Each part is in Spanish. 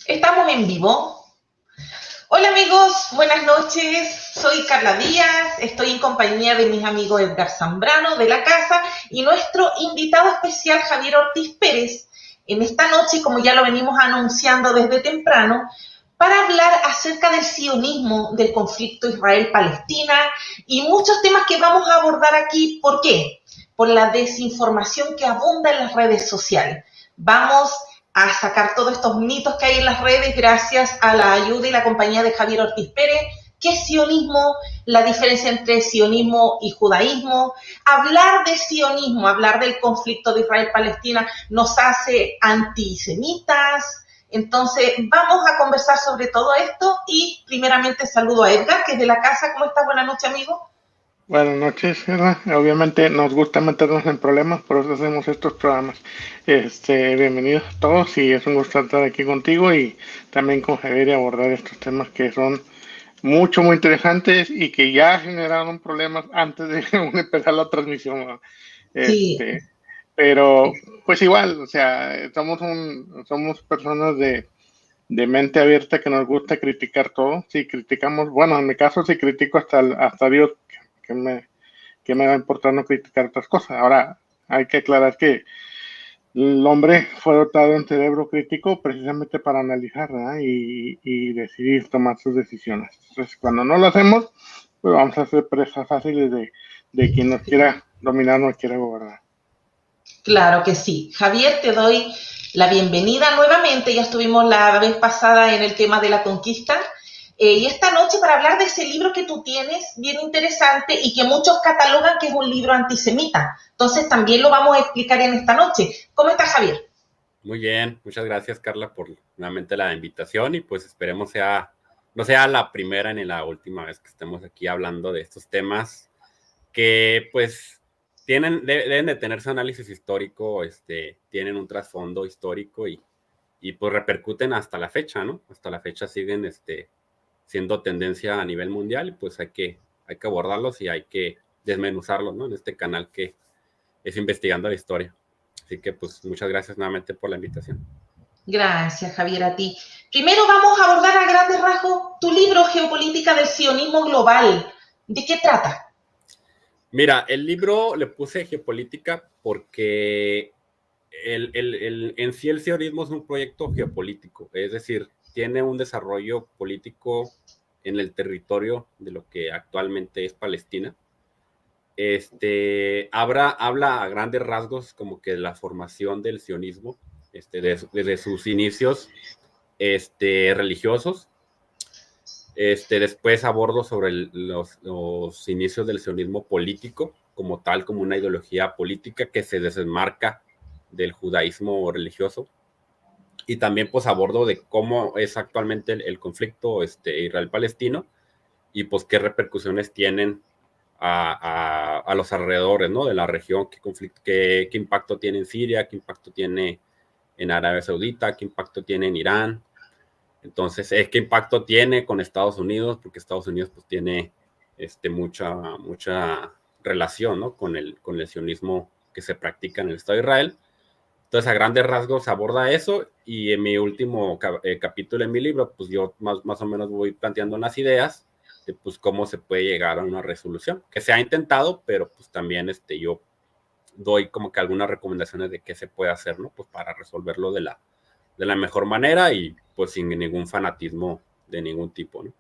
Estamos en vivo. Hola amigos, buenas noches. Soy Carla Díaz, estoy en compañía de mis amigos Edgar Zambrano de la casa y nuestro invitado especial Javier Ortiz Pérez en esta noche, como ya lo venimos anunciando desde temprano, para hablar acerca del sionismo, del conflicto Israel-Palestina y muchos temas que vamos a abordar aquí. ¿Por qué? Por la desinformación que abunda en las redes sociales. Vamos a sacar todos estos mitos que hay en las redes gracias a la ayuda y la compañía de Javier Ortiz Pérez. ¿Qué es sionismo? La diferencia entre sionismo y judaísmo. Hablar de sionismo, hablar del conflicto de Israel-Palestina nos hace antisemitas. Entonces vamos a conversar sobre todo esto y primeramente saludo a Edgar, que es de la casa. ¿Cómo estás? Buenas noches, amigo. Buenas noches, Gerda. Obviamente nos gusta meternos en problemas, por eso hacemos estos programas. Bienvenidos a todos y es un gusto estar aquí contigo y también con Javier y abordar estos temas que son muy interesantes y que ya generaron problemas antes de empezar la transmisión, ¿no? Sí, Pero pues igual, o sea, somos personas de mente abierta que nos gusta criticar todo. Si criticamos, bueno, en mi caso si critico hasta Dios, que me va a importar no criticar otras cosas. Ahora, hay que aclarar que el hombre fue dotado de un cerebro crítico precisamente para analizar, ¿verdad? Y decidir tomar sus decisiones. Entonces, cuando no lo hacemos, pues vamos a ser presas fáciles de quien nos quiera dominar, nos quiera gobernar. claro que sí. Javier, te doy la bienvenida nuevamente. Ya estuvimos la vez pasada en el tema de la conquista. Y esta noche para hablar de ese libro que tú tienes, bien interesante, y que muchos catalogan que es un libro antisemita. Entonces también lo vamos a explicar en esta noche. ¿Cómo estás, Javier? Muy bien, muchas gracias Carla por nuevamente la invitación y pues esperemos no sea la primera ni la última vez que estemos aquí hablando de estos temas que pues deben de tener su análisis histórico, tienen un trasfondo histórico y pues repercuten hasta la fecha, ¿no? Hasta la fecha siguen siendo tendencia a nivel mundial y pues hay que abordarlos y hay que desmenuzarlos, ¿no? En este canal que es Investigando la Historia. Así que pues muchas gracias nuevamente por la invitación. Gracias, Javier, a ti. Primero vamos a abordar a grandes rasgos tu libro Geopolítica del Sionismo Global. ¿De qué trata? Mira, el libro le puse geopolítica porque en sí el sionismo es un proyecto geopolítico, es decir, tiene un desarrollo político en el territorio de lo que actualmente es Palestina. Habla a grandes rasgos como que de la formación del sionismo, desde sus inicios religiosos. Después abordo sobre los inicios del sionismo político, como tal, como una ideología política que se desmarca del judaísmo religioso. Y también pues abordo de cómo es actualmente el conflicto Israel-Palestino y pues qué repercusiones tienen a los alrededores, ¿no? De la región, qué impacto tiene en Siria, qué impacto tiene en Arabia Saudita, qué impacto tiene en Irán. Entonces, ¿qué impacto tiene con Estados Unidos? Porque Estados Unidos pues tiene mucha relación, ¿no? Con el sionismo que se practica en el Estado de Israel. Entonces, a grandes rasgos aborda eso y en mi último capítulo en mi libro, pues yo más o menos voy planteando unas ideas de pues cómo se puede llegar a una resolución, que se ha intentado, pero pues también yo doy como que algunas recomendaciones de qué se puede hacer, ¿no? Pues para resolverlo de la mejor manera y pues sin ningún fanatismo de ningún tipo, ¿no?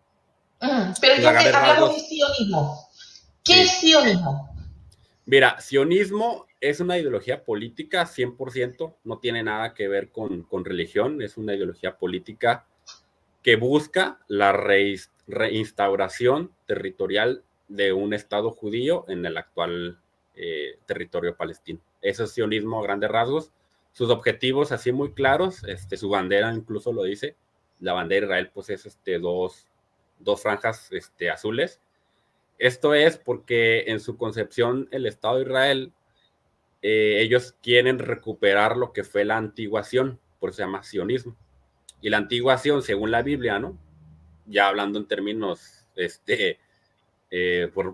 Pero Entonces, a ya que grandes hablamos de rasgos, sionismo, ¿qué es sí. sionismo? Mira, sionismo es una ideología política 100%, no tiene nada que ver con religión, es una ideología política que busca la reinstauración territorial de un Estado judío en el actual territorio palestino. Eso es sionismo a grandes rasgos. Sus objetivos así muy claros, su bandera incluso lo dice, la bandera de Israel pues es dos franjas azules. Esto es porque en su concepción el Estado de Israel, ellos quieren recuperar lo que fue la antiguación, por eso se llama sionismo. Y la antiguación, según la Biblia, ¿no? Ya hablando en términos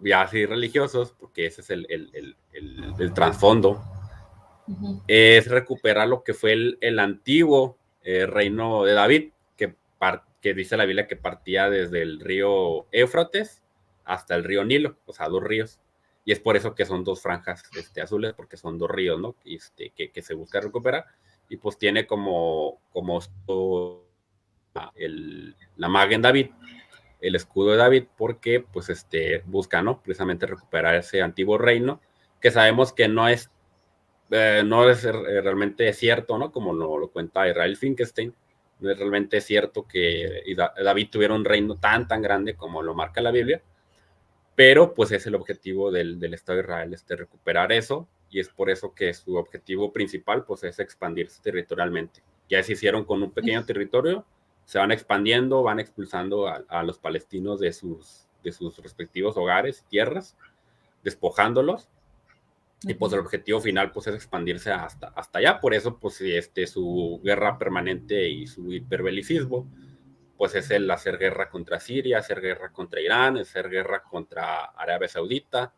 ya así religiosos, porque ese es el trasfondo, es recuperar lo que fue el antiguo reino de David, que que dice la Biblia que partía desde el río Éufrates hasta el río Nilo, o sea, 2 ríos. Y es por eso que son 2 franjas azules, porque son 2 ríos, ¿no? Que se busca recuperar. Y pues tiene como la Magen David, el escudo de David, porque pues busca, ¿no? Precisamente recuperar ese antiguo reino, que sabemos que no es realmente cierto, ¿no? Como lo cuenta Israel Finkelstein, no es realmente cierto que David tuviera un reino tan grande como lo marca la Biblia, pero pues es el objetivo del Estado de Israel, recuperar eso, y es por eso que su objetivo principal pues es expandirse territorialmente. Ya se hicieron con un pequeño territorio, se van expandiendo, van expulsando a los palestinos de sus respectivos hogares y tierras, despojándolos, y pues el objetivo final pues es expandirse hasta allá. Por eso pues su guerra permanente y su hiperbelicismo pues es el hacer guerra contra Siria, hacer guerra contra Irán, hacer guerra contra Arabia Saudita.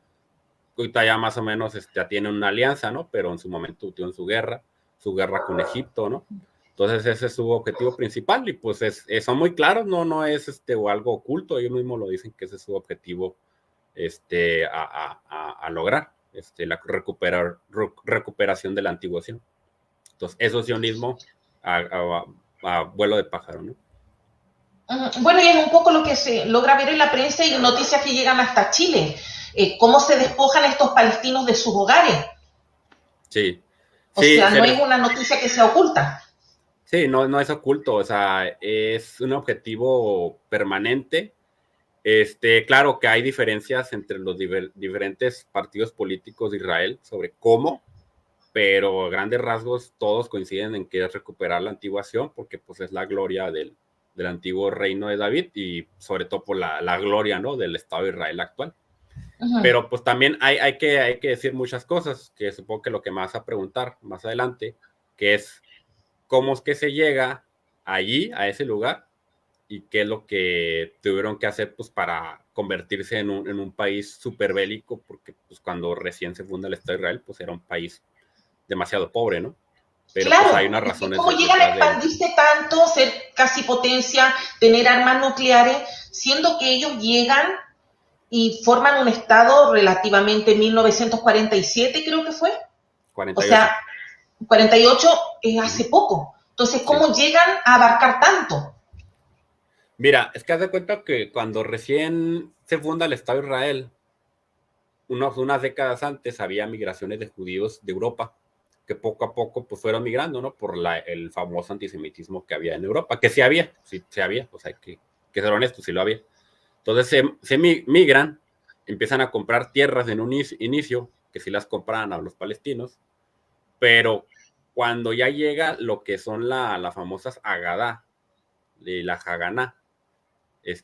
Ahorita ya más o menos ya tiene una alianza, ¿no? Pero en su momento tuvieron su guerra con Egipto, ¿no? Entonces ese es su objetivo principal, y pues son muy claros, no es o algo oculto, ellos mismos lo dicen que ese es su objetivo a lograr, la recuperación de la antigua Sion. Entonces eso es sionismo a vuelo de pájaro, ¿no? Bueno, y es un poco lo que se logra ver en la prensa y noticias que llegan hasta Chile. Cómo se despojan estos palestinos de sus hogares. Sí. O sea, no es una noticia que sea oculta. Sí, no es oculto, o sea, es un objetivo permanente. Claro que hay diferencias entre los diferentes partidos políticos de Israel sobre cómo, pero a grandes rasgos todos coinciden en que es recuperar la antigua Sion, porque pues es la gloria del antiguo reino de David, y sobre todo por la gloria, ¿no?, del Estado de Israel actual. Pero pues también hay que decir muchas cosas, que supongo que lo que me vas a preguntar más adelante, que es cómo es que se llega allí, a ese lugar, y qué es lo que tuvieron que hacer pues para convertirse en un país súper bélico, porque pues cuando recién se funda el Estado de Israel pues era un país demasiado pobre, ¿no? Pero claro, pues hay unas razones. ¿Cómo llegan a expandirse tanto, ser casi potencia, tener armas nucleares, siendo que ellos llegan y forman un estado relativamente en 1947, creo que fue? 48. O sea, 48 es hace poco. Entonces, ¿cómo llegan a abarcar tanto? Mira, es que haz de cuenta que cuando recién se funda el Estado de Israel, unas décadas antes había migraciones de judíos de Europa, que poco a poco pues fueron migrando, ¿no? Por el famoso antisemitismo que había en Europa, que sí había, o sea, que ser honestos, sí lo había. Entonces se migran, empiezan a comprar tierras en un inicio, que sí las compraban a los palestinos, pero cuando ya llega lo que son las famosas Agadá, la Haganá,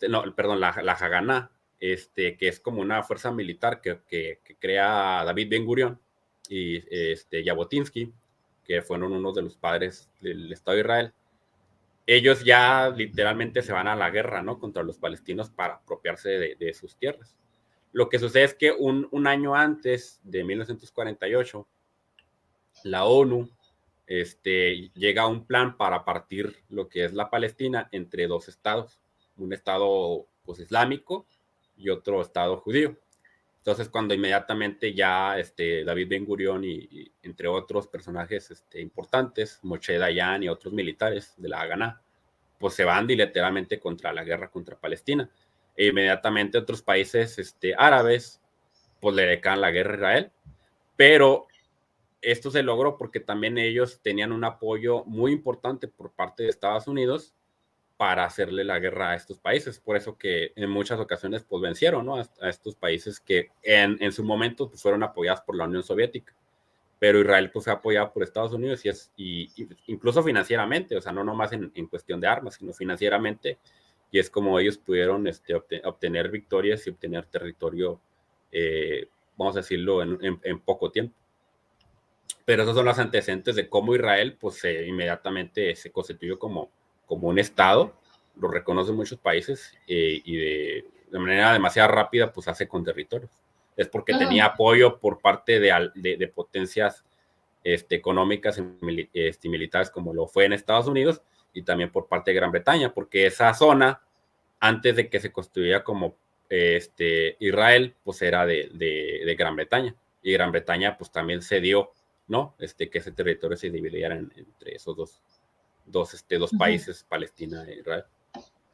la Haganá, que es como una fuerza militar que crea David Ben Gurión y Jabotinsky, que fueron unos de los padres del Estado de Israel. Ellos ya literalmente se van a la guerra, ¿no?, contra los palestinos para apropiarse de sus tierras. Lo que sucede es que un año antes de 1948, la ONU llega a un plan para partir lo que es la Palestina entre 2 estados, un estado pues islámico y otro estado judío. Entonces cuando inmediatamente ya David Ben Gurión y entre otros personajes importantes, Moshe Dayan y otros militares de la Haganá, pues se van literalmente contra la guerra contra Palestina. E inmediatamente otros países árabes pues le declaran la guerra a Israel, pero esto se logró porque también ellos tenían un apoyo muy importante por parte de Estados Unidos para hacerle la guerra a estos países. Por eso que en muchas ocasiones pues vencieron, ¿no?, a estos países que en su momento pues, fueron apoyados por la Unión Soviética. Pero Israel pues fue apoyado por Estados Unidos y incluso financieramente, o sea, no nomás en cuestión de armas, sino financieramente, y es como ellos pudieron obtener victorias y obtener territorio, vamos a decirlo, en poco tiempo. Pero esos son los antecedentes de cómo Israel pues inmediatamente se constituyó como un estado, lo reconocen muchos países, y de manera demasiado rápida pues hace con territorios. Es porque tenía apoyo por parte de potencias económicas y militares como lo fue en Estados Unidos, y también por parte de Gran Bretaña, porque esa zona, antes de que se constituyera como Israel, pues era de Gran Bretaña, y Gran Bretaña pues también cedió, ¿no? Que ese territorio se dividiera entre esos dos países, Palestina e Israel.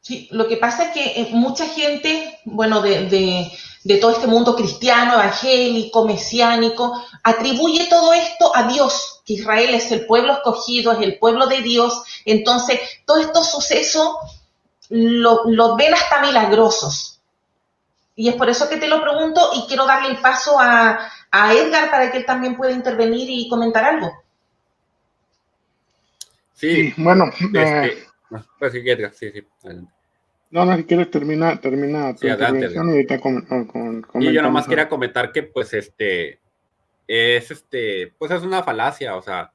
Sí, lo que pasa es que mucha gente, bueno, de todo este mundo cristiano, evangélico, mesiánico, atribuye todo esto a Dios, que Israel es el pueblo escogido, es el pueblo de Dios. Entonces, todos estos sucesos los ven hasta milagrosos. Y es por eso que te lo pregunto y quiero darle el paso a Edgar para que él también pueda intervenir y comentar algo. Sí, bueno, pues sí, Edgar, sí, adelante. No, si quieres termina tu intervención y ahorita y yo nomás quería comentar que pues pues es una falacia, o sea,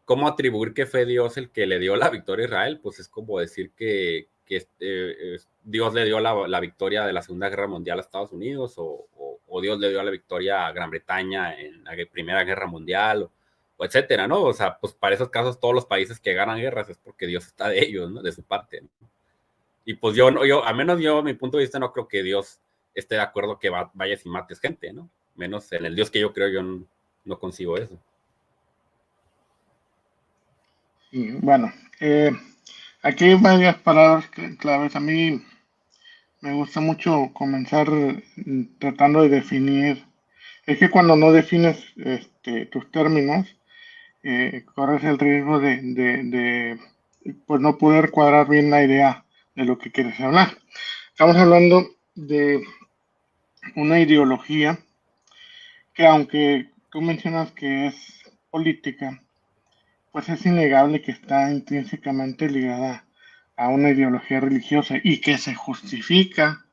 ¿cómo atribuir que fue Dios el que le dio la victoria a Israel? Pues es como decir que Dios le dio la victoria de la Segunda Guerra Mundial a Estados Unidos o Dios le dio la victoria a Gran Bretaña en la Primera Guerra Mundial o etcétera, ¿no? O sea, pues para esos casos todos los países que ganan guerras es porque Dios está de ellos, ¿no? De su parte, ¿no? Y pues yo, al menos yo, a mi punto de vista, no creo que Dios esté de acuerdo que vayas y mates gente, ¿no? Menos en el Dios que yo creo, yo no consigo eso. Bueno, aquí hay varias palabras claves. A mí me gusta mucho comenzar tratando de definir. Es que cuando no defines tus términos, corres el riesgo de pues no poder cuadrar bien la idea de lo que quieres hablar. Estamos hablando de una ideología que, aunque tú mencionas que es política, pues es innegable que está intrínsecamente ligada a una ideología religiosa y que se justifica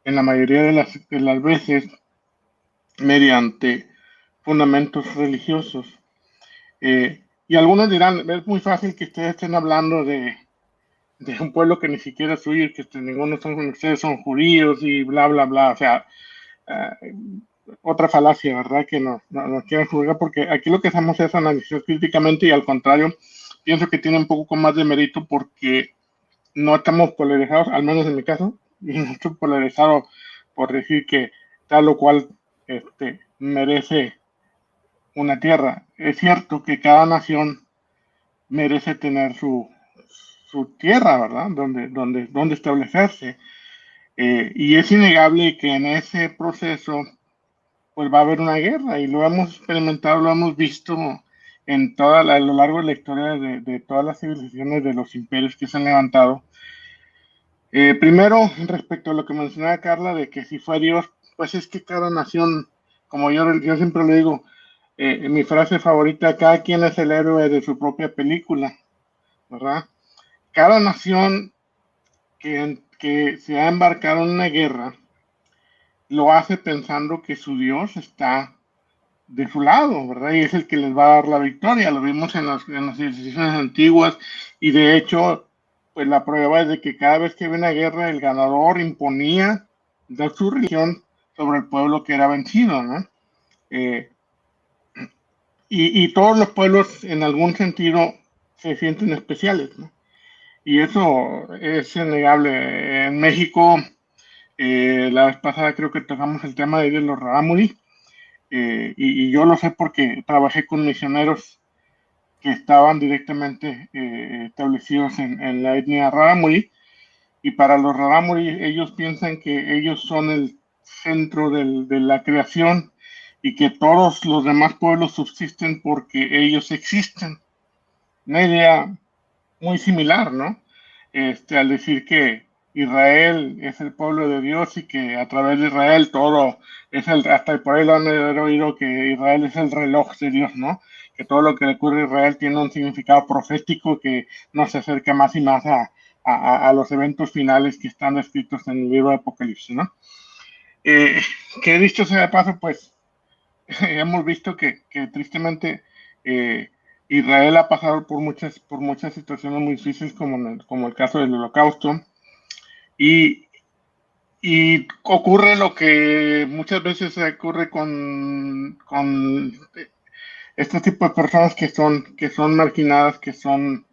en la mayoría de las veces mediante fundamentos religiosos. Y algunos dirán, es muy fácil que ustedes estén hablando de un pueblo que ni siquiera es suyo, que ninguno de ustedes son judíos y bla, bla, bla. O sea, otra falacia, ¿verdad? Que nos quieren juzgar, porque aquí lo que hacemos es analizar críticamente y al contrario, pienso que tiene un poco más de mérito porque no estamos polarizados, al menos en mi caso, y no estoy polarizado por decir que tal o cual merece una tierra. Es cierto que cada nación merece tener su tierra, ¿verdad? Donde establecerse. Y es innegable que en ese proceso pues va a haber una guerra y lo hemos experimentado, lo hemos visto a lo largo de la historia de todas las civilizaciones, de los imperios que se han levantado. Primero, respecto a lo que mencionaba Carla, de que si fue Dios, pues es que cada nación, como yo siempre le digo, mi frase favorita, cada quien es el héroe de su propia película, ¿verdad? Cada nación que se ha embarcado en una guerra lo hace pensando que su Dios está de su lado, ¿verdad? Y es el que les va a dar la victoria. Lo vimos en las civilizaciones antiguas y de hecho, pues la prueba es de que cada vez que había una guerra, el ganador imponía de su religión sobre el pueblo que era vencido, ¿no? Y todos los pueblos en algún sentido se sienten especiales, ¿no? Y eso es innegable. En México, la vez pasada creo que tocamos el tema de los rarámuri, y yo lo sé porque trabajé con misioneros que estaban directamente establecidos en la etnia rarámuri, y para los rarámuri ellos piensan que ellos son el centro de la creación y que todos los demás pueblos subsisten porque ellos existen. Una idea muy similar, ¿no? Al decir que Israel es el pueblo de Dios y que a través de Israel todo es hasta por ahí lo han oído que Israel es el reloj de Dios, ¿no? Que todo lo que le ocurre a Israel tiene un significado profético que nos acerca más y más a los eventos finales que están descritos en el libro de Apocalipsis, ¿no? Que dicho sea de paso, pues hemos visto que tristemente Israel ha pasado por muchas situaciones muy difíciles, como el caso del Holocausto, y ocurre lo que muchas veces ocurre con este tipo de personas que son marginadas, que son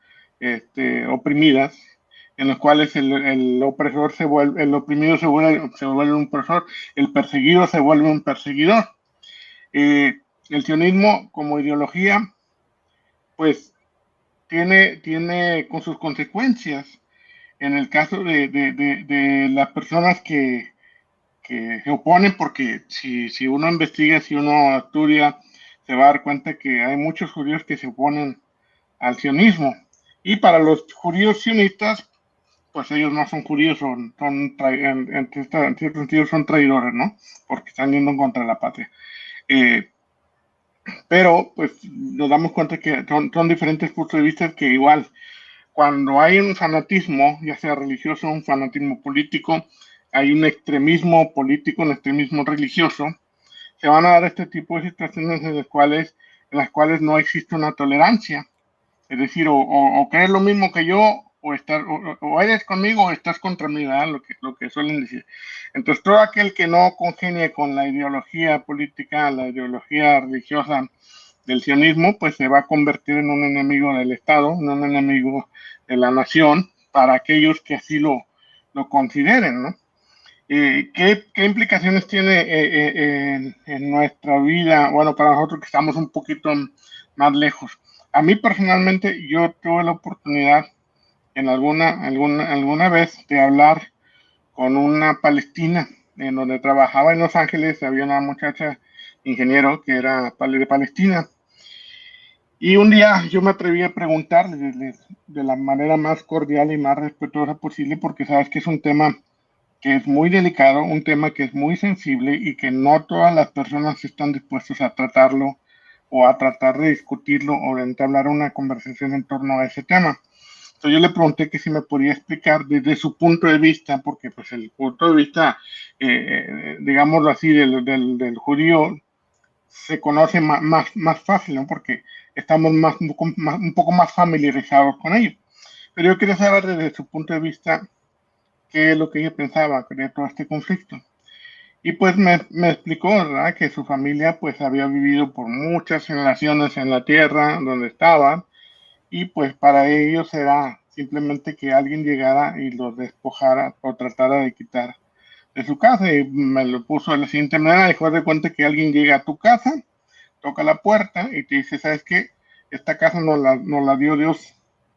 oprimidas, en los cuales el opresor se vuelve, el oprimido se vuelve un opresor, el perseguido se vuelve un perseguidor. El sionismo como ideología, pues tiene con sus consecuencias. En el caso de las personas que se oponen, porque si uno investiga, si uno estudia, se va a dar cuenta que hay muchos judíos que se oponen al sionismo. Y para los judíos sionistas, pues ellos no son judíos, en cierto sentido son traidores, ¿no? Porque están yendo contra la patria. Pero pues nos damos cuenta que son diferentes puntos de vista que igual, cuando hay un fanatismo, ya sea religioso o un fanatismo político, hay un extremismo político, un extremismo religioso, se van a dar este tipo de situaciones en las cuales no existe una tolerancia. Es decir, o crees lo mismo que yo, o eres conmigo o estás contra mí, ¿verdad? Lo que suelen decir. Entonces, todo aquel que no congenie con la ideología política, la ideología religiosa del sionismo, pues se va a convertir en un enemigo del Estado, en un enemigo de la nación, para aquellos que así lo consideren, ¿no? ¿Qué implicaciones tiene en nuestra vida? Bueno, para nosotros que estamos un poquito más lejos. A mí personalmente, yo tuve la oportunidad en alguna vez de hablar con una palestina, en donde trabajaba en Los Ángeles. Había una muchacha ingeniero que era de Palestina. Y un día yo me atreví a preguntarle de la manera más cordial y más respetuosa posible, porque sabes que es un tema que es muy delicado, un tema que es muy sensible y que no todas las personas están dispuestas a tratarlo o a tratar de discutirlo o de entablar una conversación en torno a ese tema. Entonces yo le pregunté que si me podía explicar desde su punto de vista, porque pues el punto de vista, digámoslo así, del judío se conoce más fácil, ¿no? Porque estamos un poco más familiarizados con ello. Pero yo quería saber desde su punto de vista qué es lo que ella pensaba de todo este conflicto. Y pues me explicó, ¿verdad?, que su familia pues había vivido por muchas generaciones en la tierra donde estaban, y pues para ellos era simplemente que alguien llegara y los despojara o tratara de quitar de su casa. Y me lo puso de la siguiente manera: dijo, de cuenta que alguien llega a tu casa, toca la puerta y te dice, ¿sabes qué? Esta casa nos la dio Dios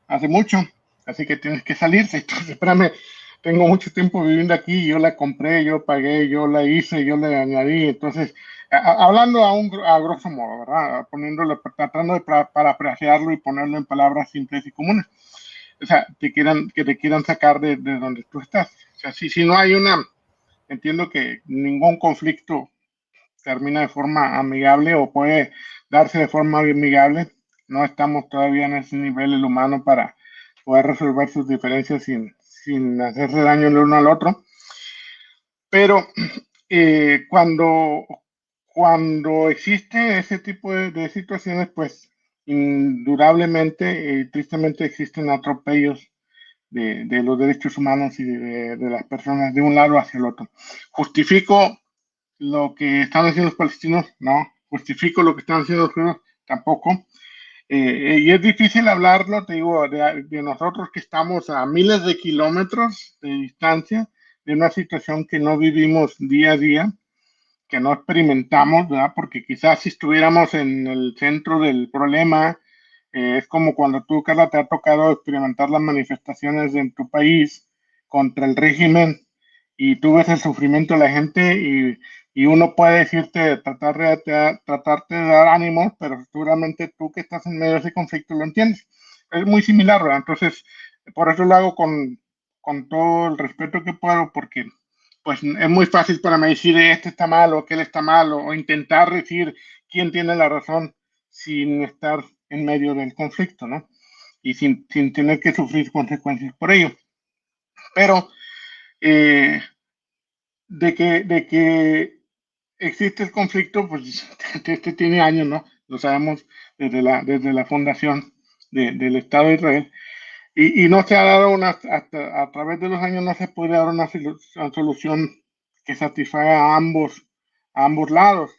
hace mucho, así que tienes que salirse. Entonces, espérame, tengo mucho tiempo viviendo aquí, yo la compré, yo pagué, yo la hice, yo le añadí. Entonces, hablando a grosso modo, ¿verdad? Tratando de parafrasearlo y ponerlo en palabras simples y comunes. O sea, que te quieran sacar de donde tú estás. O sea, si no hay entiendo que ningún conflicto termina de forma amigable o puede darse de forma amigable. No estamos todavía en ese nivel el humano para poder resolver sus diferencias sin hacerse daño el uno al otro. Pero cuando existe ese tipo de situaciones, pues indudablemente, tristemente, existen atropellos de los derechos humanos y de las personas de un lado hacia el otro. ¿Justifico lo que están haciendo los palestinos? No. ¿Justifico lo que están haciendo los judíos? Tampoco. Y es difícil hablarlo, te digo, de nosotros que estamos a miles de kilómetros de distancia, de una situación que no vivimos día a día, que no experimentamos, ¿verdad? Porque quizás si estuviéramos en el centro del problema, es como cuando tú, Carla, te ha tocado experimentar las manifestaciones en tu país contra el régimen, y tú ves el sufrimiento de la gente, y uno puede decirte, tratarte de dar ánimos, pero seguramente tú que estás en medio de ese conflicto lo entiendes. Es muy similar, ¿verdad? Entonces, por eso lo hago con todo el respeto que puedo, porque pues es muy fácil para mí decir este está mal o aquel está mal, o intentar decir quién tiene la razón sin estar en medio del conflicto, ¿no? Y sin tener que sufrir consecuencias por ello. Pero de que existe el conflicto, pues este tiene años, ¿no? Lo sabemos desde la fundación del Estado de Israel. Y no se ha dado hasta a través de los años no se puede dar una solución que satisfaga a ambos lados.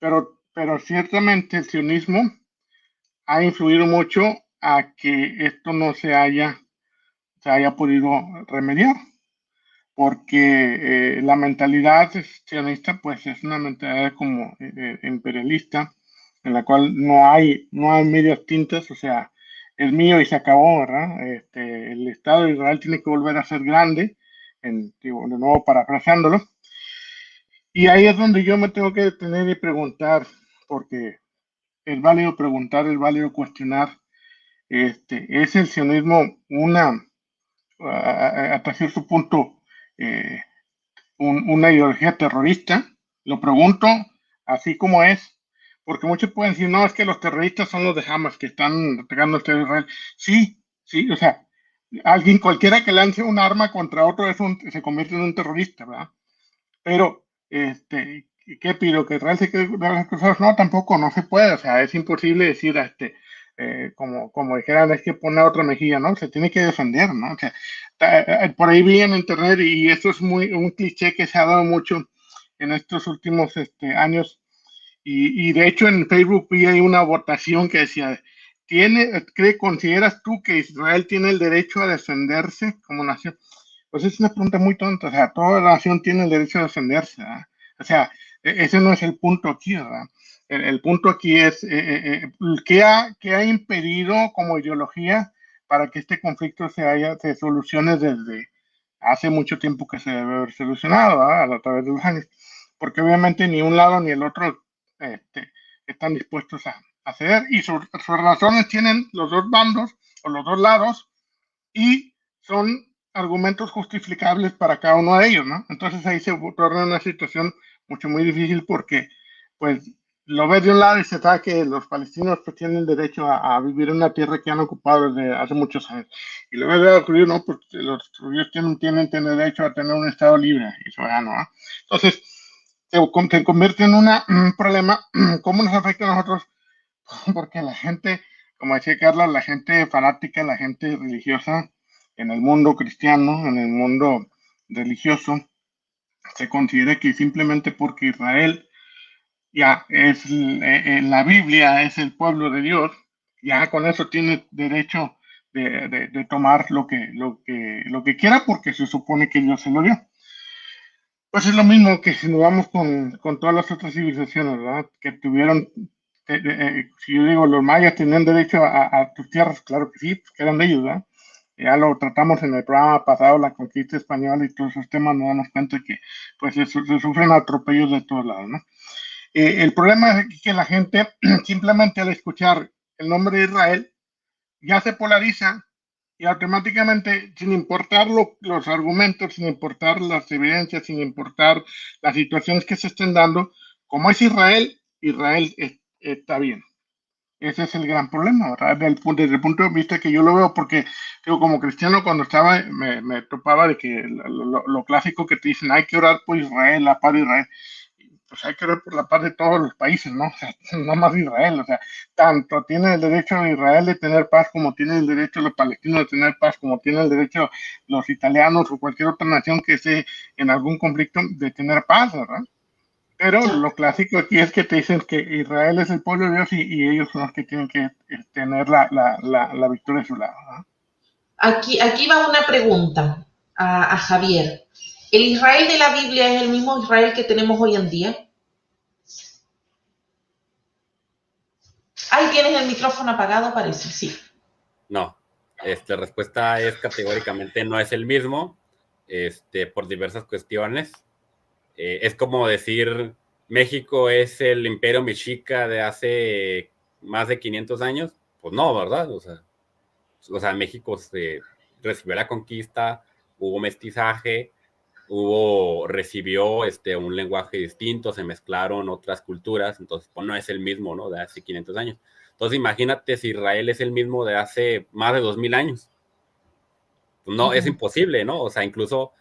Pero ciertamente el sionismo ha influido mucho a que esto no se haya podido remediar, porque la mentalidad sionista pues es una mentalidad como imperialista, en la cual no hay medias tintas, o sea, es mío y se acabó, ¿verdad? El Estado de Israel tiene que volver a ser grande, digo, de nuevo parafraseándolo, y ahí es donde yo me tengo que detener y preguntar, porque es válido preguntar, es válido cuestionar, ¿es el sionismo hasta cierto punto, una ideología terrorista? Lo pregunto así como es, porque muchos pueden decir, no, es que los terroristas son los de Hamas que están atacando al Estado de Israel. Sí, sí, o sea, cualquiera que lance un arma contra otro se convierte en un terrorista, ¿verdad? Pero, ¿qué pido? ¿Que Israel se quede de los cruzados? No, tampoco, no se puede, o sea, es imposible decir, como dijeran, es que pone otra mejilla, ¿no? Se tiene que defender, ¿no? O sea, por ahí vi en internet, y esto es un cliché que se ha dado mucho en estos últimos años, y de hecho en Facebook vi ahí una votación que decía, ¿consideras tú que Israel tiene el derecho a defenderse como nación? Pues es una pregunta muy tonta, o sea, toda nación tiene el derecho a defenderse, ¿verdad? O sea, ese no es el punto aquí, ¿verdad? El punto aquí es ¿qué ha impedido como ideología para que este conflicto se solucione desde hace mucho tiempo que se debe haber solucionado, ¿verdad? A través de los años? Porque obviamente ni un lado ni el otro están dispuestos a ceder, y sus razones tienen los dos bandos o los dos lados, y son argumentos justificables para cada uno de ellos, ¿no? Entonces ahí se torna una situación muy difícil, porque pues lo ves de un lado y se sabe que los palestinos pues tienen derecho a vivir en una tierra que han ocupado desde hace muchos años, y lo ves de los judíos, no, pues los judíos tienen derecho a tener un estado libre y soberano, ¿no? Entonces se convierte en un problema. ¿Cómo nos afecta a nosotros? Porque la gente, como decía Carla, la gente fanática, la gente religiosa en el mundo cristiano, en el mundo religioso, se considera que simplemente porque Israel ya es en la Biblia es el pueblo de Dios, ya con eso tiene derecho de tomar lo que quiera, porque se supone que Dios se lo dio. Pues es lo mismo que si nos vamos con todas las otras civilizaciones, ¿verdad? Que tuvieron, si yo digo, los mayas tenían derecho a tus tierras, claro que sí, pues que eran de ellos, ¿verdad? Ya lo tratamos en el programa pasado, la conquista española y todos esos temas, nos damos cuenta que pues se sufren atropellos de todos lados, ¿no? El problema es que la gente simplemente al escuchar el nombre de Israel ya se polariza, y automáticamente, sin importar los argumentos, sin importar las evidencias, sin importar las situaciones que se estén dando, como es Israel, Israel está bien. Ese es el gran problema, ¿verdad? Desde el punto de vista que yo lo veo, porque digo, como cristiano, cuando estaba, me topaba de que lo clásico que te dicen, hay que orar por Israel, la paz de Israel. Pues hay que orar por la paz de todos los países, ¿no? O sea, no más de Israel, o sea, tanto tiene el derecho de Israel de tener paz, como tiene el derecho los palestinos de tener paz, como tiene el derecho los italianos o cualquier otra nación que esté en algún conflicto de tener paz, ¿verdad? Pero lo clásico aquí es que te dicen que Israel es el pueblo de Dios, y ellos son los que tienen que tener la victoria de su lado, ¿no? Aquí va una pregunta a Javier. ¿El Israel de la Biblia es el mismo Israel que tenemos hoy en día? Ahí tienes el micrófono apagado, parece, sí. No, la respuesta es categóricamente no es el mismo, por diversas cuestiones. Es como decir, México es el imperio mexica de hace más de 500 años. Pues no, ¿verdad? O sea México recibió la conquista, hubo mestizaje, recibió un lenguaje distinto, se mezclaron otras culturas, entonces pues no es el mismo, ¿no? De hace 500 años. Entonces imagínate si Israel es el mismo de hace más de 2000 años. Pues no, es imposible, ¿no? O sea, incluso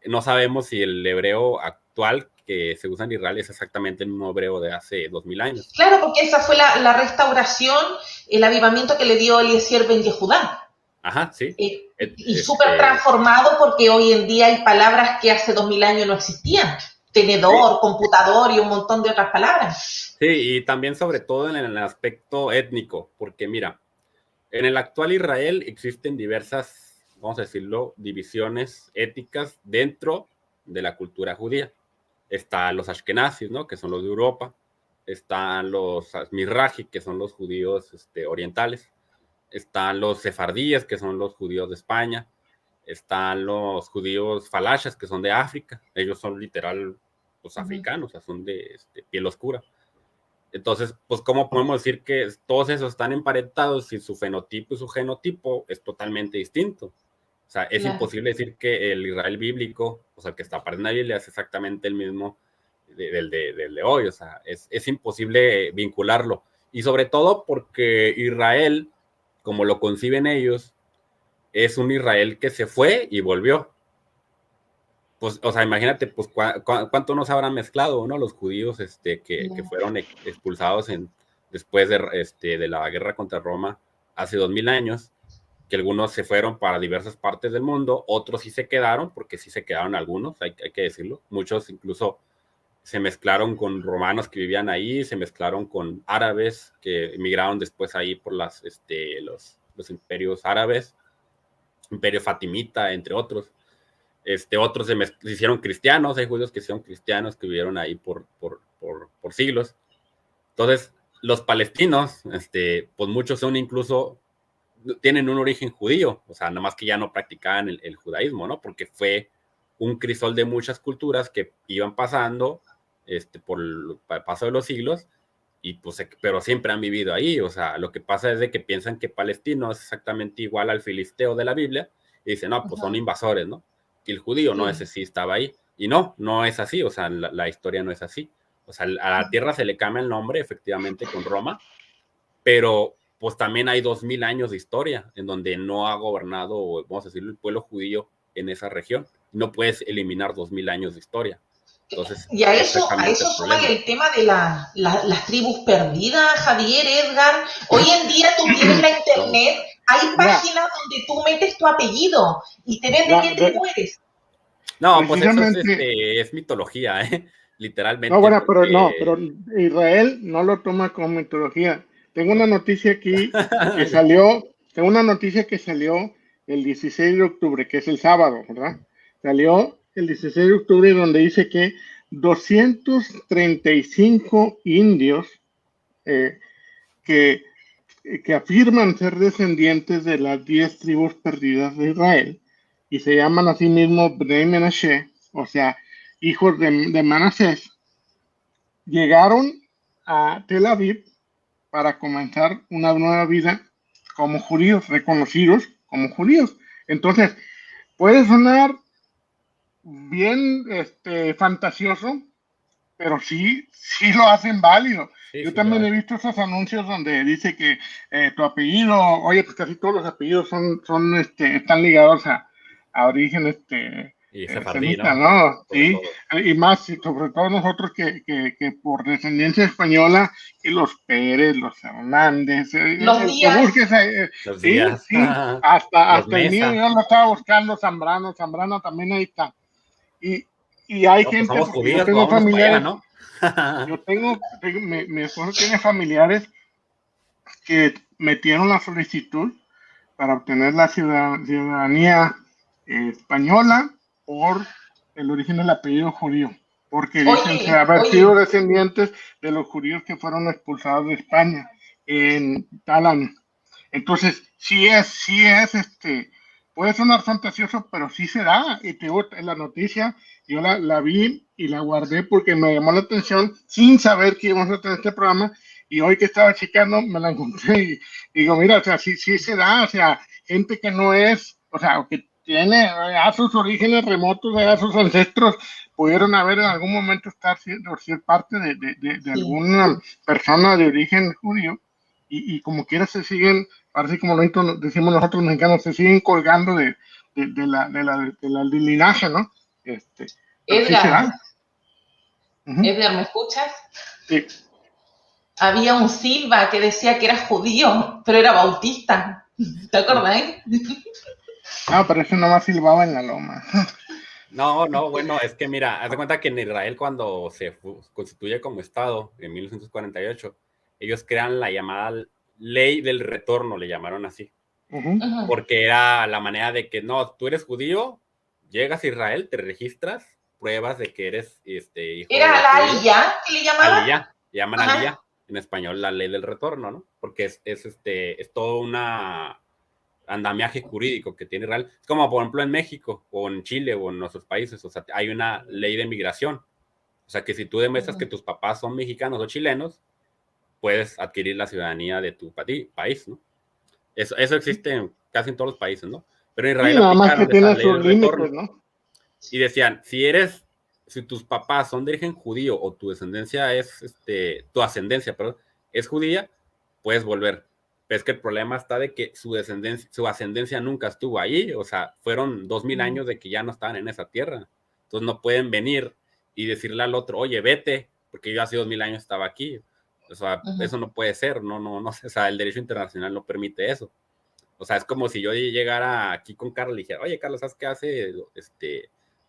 no sabemos si el hebreo actual que se usa en Israel es exactamente el mismo hebreo de hace 2000 años. Claro, porque esa fue la restauración, el avivamiento que le dio Eliezer Ben Yehudá. Ajá, sí. Y súper transformado, porque hoy en día hay palabras que hace 2000 años no existían. Tenedor, sí, computador y un montón de otras palabras. Sí, y también sobre todo en el aspecto étnico, porque mira, En el actual Israel existen diversas, vamos a decirlo, divisiones éticas dentro de la cultura judía. Están los ashkenazis, ¿no? Que son los de Europa. Están los mizrahi, que son los judíos orientales. Están los sefardíes, que son los judíos de España. Están los judíos falashas, que son de África. Ellos son literal, pues, africanos, o sea, son de piel oscura. Entonces, pues, ¿cómo podemos decir que todos esos están emparentados si su fenotipo y su genotipo es totalmente distinto? O sea, es imposible decir que el Israel bíblico, o sea, el que está apareciendo en la Biblia, es exactamente el mismo del de hoy. O sea, es imposible vincularlo. Y sobre todo porque Israel, como lo conciben ellos, es un Israel que se fue y volvió. Pues, o sea, imagínate, pues, cuánto nos habrán mezclado, ¿no? Los judíos que fueron expulsados después de la guerra contra Roma hace 2000 años, que algunos se fueron para diversas partes del mundo, otros sí se quedaron, porque sí se quedaron algunos, hay que decirlo. Muchos incluso se mezclaron con romanos que vivían ahí, se mezclaron con árabes que emigraron después ahí por los imperios árabes, imperio fatimita, entre otros. Otros se hicieron cristianos, hay judíos que se hicieron cristianos, que vivieron ahí por siglos. Entonces, los palestinos, pues muchos son incluso, tienen un origen judío, o sea, nomás que ya no practicaban el judaísmo, ¿no? Porque fue un crisol de muchas culturas que iban pasando por el paso de los siglos, y pues, pero siempre han vivido ahí. O sea, lo que pasa es de que piensan que palestino es exactamente igual al filisteo de la Biblia, y dicen, no, pues son invasores, ¿no? Y el judío, no, ese sí estaba ahí. Y no es así, o sea, la historia no es así. O sea, a la tierra se le cambia el nombre, efectivamente, con Roma, pero pues también hay 2000 años de historia en donde no ha gobernado, vamos a decirlo, el pueblo judío en esa región. No puedes eliminar 2000 años de historia. Entonces, y a eso suma el tema de las tribus perdidas, Javier, Edgar. Hoy en día tú tienes la internet, hay páginas donde tú metes tu apellido y te ven de qué tribu eres. No, pues eso es mitología, literalmente. No, bueno, pero Israel no lo toma como mitología. Tengo una noticia aquí que salió el 16 de octubre, que es el sábado, ¿verdad? Salió el 16 de octubre donde dice que 235 indios que afirman ser descendientes de las 10 tribus perdidas de Israel y se llaman a sí mismos Bnei Menashe, o sea, hijos de Manasés, llegaron a Tel Aviv para comenzar una nueva vida como judíos, reconocidos como judíos. Entonces, puede sonar bien fantasioso, pero sí lo hacen válido. Sí, yo también he visto esos anuncios donde dice que tu apellido, oye, pues casi todos los apellidos están ligados a origen semita, ¿no? Sí, y más, sobre todo nosotros que por descendencia española, y los Pérez, los Hernández, los Díaz, busques, sí, hasta el mío, yo lo estaba buscando, Zambrano también ahí está. Y hay gente, pues judíos, yo tengo familiares, allá, ¿no? mi esposo tiene familiares que metieron la solicitud para obtener la ciudadanía española por el origen del apellido judío, porque dicen haber sido descendientes de los judíos que fueron expulsados de España en tal año. Entonces, sí es, puede sonar fantasioso, pero sí se da. Y te digo, en la noticia, yo la vi y la guardé porque me llamó la atención sin saber que íbamos a tener este programa. Y hoy que estaba checando, me la encontré y digo, mira, o sea, sí se da, o sea, gente que no es, o sea, que tiene a sus orígenes remotos, a sus ancestros, pudieron haber en algún momento ser parte de alguna persona de origen judío, y como quiera se siguen, parece como lo decimos nosotros mexicanos, se siguen colgando del linaje, ¿no? Edgar, Edgar, ¿me escuchas? Sí. Había un Silva que decía que era judío, pero era bautista. ¿Te acuerdas? No, pero eso nomás silbaba en la loma. No, bueno, es que mira, haz de cuenta que en Israel cuando se constituye como Estado en 1948, ellos crean la llamada ley del retorno, le llamaron así. Ujú. Porque era la manera de que, no, tú eres judío, llegas a Israel, te registras, pruebas de que eres hijo ¿Era de la judío. Aliyah que le llamaban? Aliyah, llaman Ajá. Aliyah, en español la ley del retorno, ¿no? Porque es todo una andamiaje jurídico que tiene Israel. Es como, por ejemplo, en México, o en Chile, o en nuestros países, o sea, hay una ley de migración. O sea, que si tú demuestras que tus papás son mexicanos o chilenos, puedes adquirir la ciudadanía de tu país, ¿no? Eso existe casi en todos los países, ¿no? Pero en Sí, Israel nada más que aplicaron esa tiene ley sus del límites, retorno ¿no? y decían, si tus papás son de origen judío o tu descendencia tu ascendencia, perdón, es judía, puedes volver. Pero es que el problema está de que su ascendencia nunca estuvo ahí, o sea, fueron 2000 años de que ya no estaban en esa tierra. Entonces no pueden venir y decirle al otro, oye, vete, porque yo hace 2000 años estaba aquí. O sea, eso no puede ser, no, o sea, el derecho internacional no permite eso. O sea, es como si yo llegara aquí con Carlos y dijera, oye, Carlos, ¿sabes qué? Hace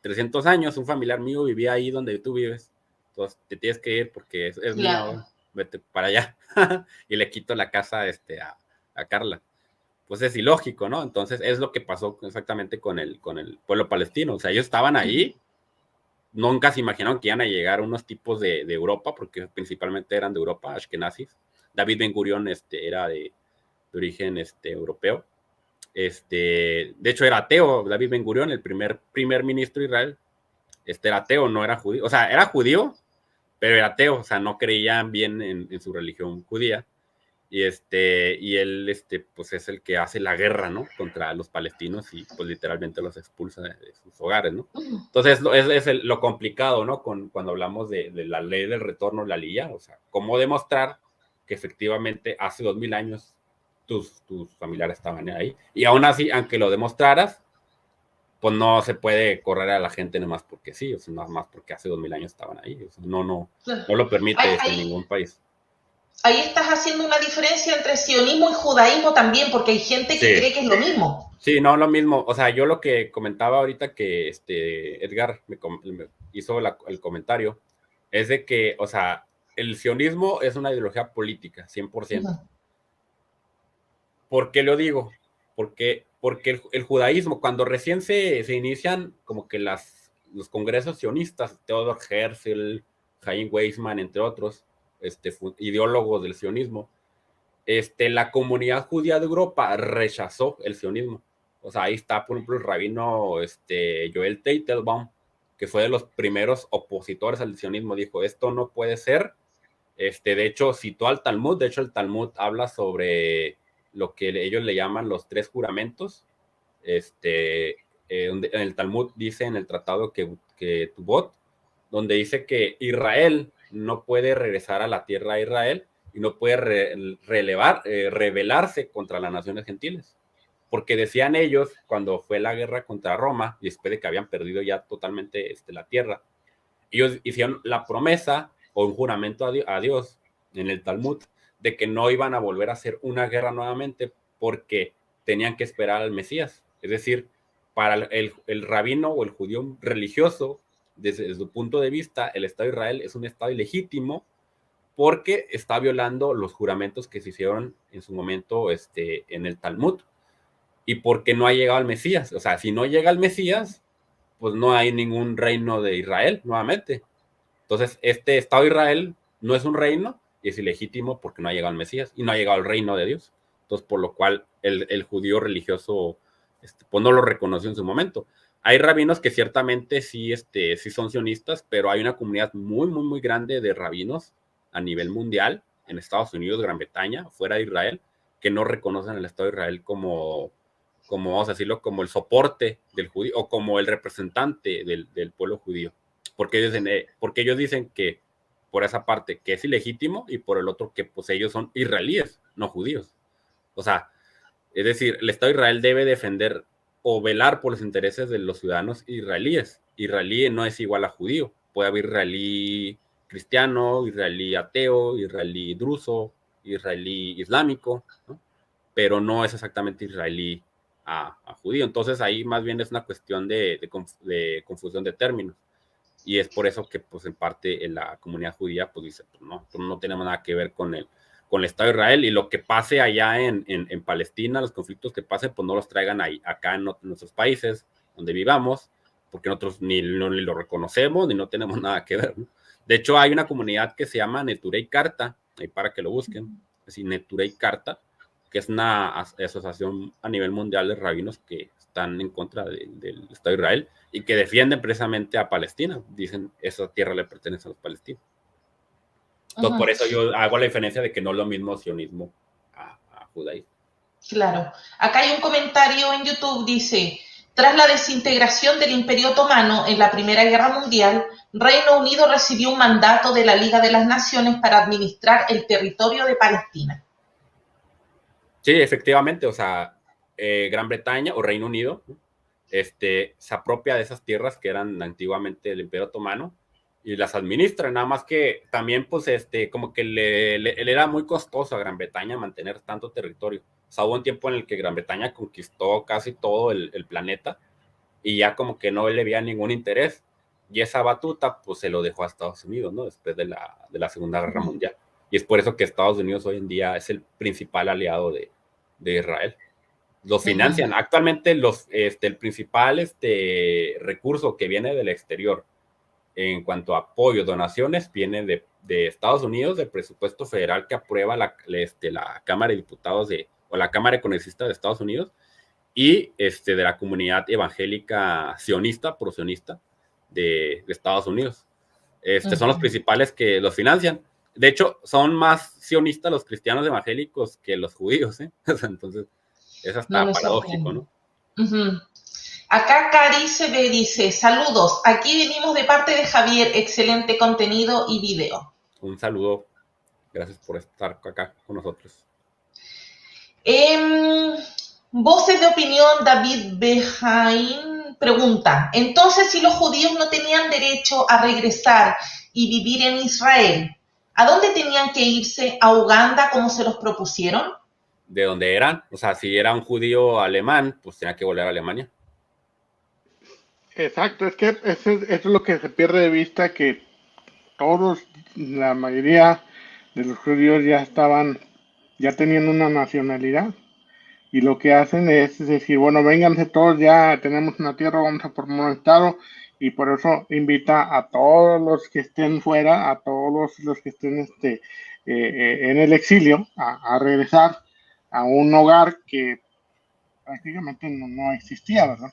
300 años un familiar mío vivía ahí donde tú vives. Entonces te tienes que ir porque es mía, Claro. bueno, vete para allá. Y le quito la casa a Carla. Pues es ilógico, ¿no? Entonces es lo que pasó exactamente con el pueblo palestino. O sea, ellos estaban ahí, nunca se imaginaron que iban a llegar unos tipos de Europa, porque principalmente eran de Europa, ashkenazis. David Ben Gurión era de origen europeo. De hecho, era ateo. David Ben Gurión, el primer ministro de Israel, era ateo, no era judío. O sea, era judío, pero era ateo. O sea, no creían bien en su religión judía. Y él, pues es el que hace la guerra, ¿no? Contra los palestinos y, pues, literalmente los expulsa de sus hogares, ¿no? Entonces, es lo complicado, ¿no? Cuando hablamos de la ley del retorno, la Aliyah, o sea, cómo demostrar que efectivamente hace 2000 años tus familiares estaban ahí. Y aún así, aunque lo demostraras, pues no se puede correr a la gente nomás porque sí, o sea, nada más porque hace 2000 años estaban ahí. O sea, no lo permite ningún país. Ahí estás haciendo una diferencia entre sionismo y judaísmo también, porque hay gente que cree que es lo mismo. Sí, no, lo mismo. O sea, yo lo que comentaba ahorita que Edgar me hizo el comentario es de que, o sea, el sionismo es una ideología política, 100%. ¿Por qué lo digo? Porque el judaísmo, cuando recién se inician como que los congresos sionistas, Theodor Herzl, Chaim Weizmann, entre otros, ideólogos del sionismo, la comunidad judía de Europa rechazó el sionismo. O sea, ahí está, por ejemplo, el rabino Joel Teitelbaum, que fue de los primeros opositores al sionismo, dijo, esto no puede ser. De hecho, citó al Talmud. De hecho, el Talmud habla sobre lo que ellos le llaman los 3 juramentos. Donde en el Talmud dice, en el tratado que Tubot, donde dice que Israel no puede regresar a la tierra de Israel y no puede rebelarse contra las naciones gentiles. Porque decían ellos, cuando fue la guerra contra Roma, y después de que habían perdido ya totalmente la tierra, ellos hicieron la promesa o un juramento a Dios en el Talmud de que no iban a volver a hacer una guerra nuevamente porque tenían que esperar al Mesías. Es decir, para el rabino o el judío religioso, desde su punto de vista, el Estado de Israel es un Estado ilegítimo porque está violando los juramentos que se hicieron en su momento en el Talmud y porque no ha llegado el Mesías. O sea, si no llega el Mesías, pues no hay ningún reino de Israel nuevamente. Entonces, este Estado de Israel no es un reino y es ilegítimo porque no ha llegado el Mesías y no ha llegado el reino de Dios. Entonces, por lo cual el judío religioso pues no lo reconoció en su momento. Hay rabinos que ciertamente sí, sí son sionistas, pero hay una comunidad muy, muy, muy grande de rabinos a nivel mundial, en Estados Unidos, Gran Bretaña, fuera de Israel, que no reconocen el Estado de Israel como vamos a decirlo, como el soporte del judío o como el representante del pueblo judío. Porque ellos dicen que por esa parte que es ilegítimo y por el otro que pues ellos son israelíes, no judíos. O sea, es decir, el Estado de Israel debe defender o velar por los intereses de los ciudadanos israelíes. Israelí no es igual a judío. Puede haber israelí cristiano, israelí ateo, israelí druso, israelí islámico, ¿no? Pero no es exactamente israelí a judío. Entonces ahí más bien es una cuestión de confusión de términos. Y es por eso que, pues, en parte, en la comunidad judía, pues dice, pues no tenemos nada que ver con el Estado de Israel, y lo que pase allá en Palestina, los conflictos que pasen, pues no los traigan ahí, acá en nuestros países donde vivamos, porque nosotros ni lo reconocemos ni no tenemos nada que ver, ¿no? De hecho, hay una comunidad que se llama Neturei Karta, ahí para que lo busquen, es decir, Neturei Karta, que es una asociación a nivel mundial de rabinos que están en contra del Estado de Israel y que defienden precisamente a Palestina. Dicen, esa tierra le pertenece a los palestinos. Entonces, por eso yo hago la diferencia de que no es lo mismo sionismo a judaísmo. Claro. Acá hay un comentario en YouTube, dice, tras la desintegración del Imperio Otomano en la Primera Guerra Mundial, Reino Unido recibió un mandato de la Liga de las Naciones para administrar el territorio de Palestina. Sí, efectivamente, o sea, Gran Bretaña o Reino Unido se apropia de esas tierras que eran antiguamente del Imperio Otomano y las administra, nada más que también pues como que le era muy costoso a Gran Bretaña mantener tanto territorio. O sea, hubo un tiempo en el que Gran Bretaña conquistó casi todo el planeta y ya como que no le veía ningún interés, y esa batuta pues se lo dejó a Estados Unidos, ¿no? Después de la Segunda Guerra Mundial, y es por eso que Estados Unidos hoy en día es el principal aliado de Israel. Los financian. Actualmente el principal recurso que viene del exterior en cuanto a apoyo, donaciones, viene de Estados Unidos, del presupuesto federal que aprueba la Cámara de Diputados o la Cámara de Congresistas de Estados Unidos, y de la comunidad evangélica sionista, pro-sionista de Estados Unidos. Son los principales que los financian. De hecho, son más sionistas los cristianos evangélicos que los judíos, ¿eh? Entonces, eso está paradójico, ¿no? Acá Cari se ve, dice, saludos, aquí venimos de parte de Javier, excelente contenido y video. Un saludo, gracias por estar acá con nosotros. Voces de opinión, David Bejain pregunta, entonces si los judíos no tenían derecho a regresar y vivir en Israel, ¿a dónde tenían que irse? ¿A Uganda como se los propusieron? De donde eran, o sea, si era un judío alemán, pues tenía que volver a Alemania. Exacto, es que eso es lo que se pierde de vista, que todos, la mayoría de los judíos ya tenían una nacionalidad, y lo que hacen es decir, bueno, vénganse todos, ya tenemos una tierra, vamos a formar un estado, y por eso invita a todos los que estén fuera, a todos los que estén en el exilio, a regresar a un hogar que prácticamente no existía, ¿verdad?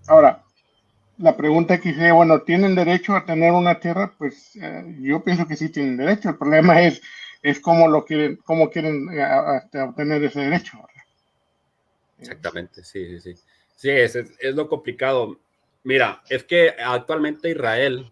Ahora, la pregunta que hice, bueno, ¿tienen derecho a tener una tierra? Pues yo pienso que sí tienen derecho. El problema es cómo quieren obtener ese derecho, ¿verdad? Exactamente, sí. Sí, es lo complicado. Mira, es que actualmente Israel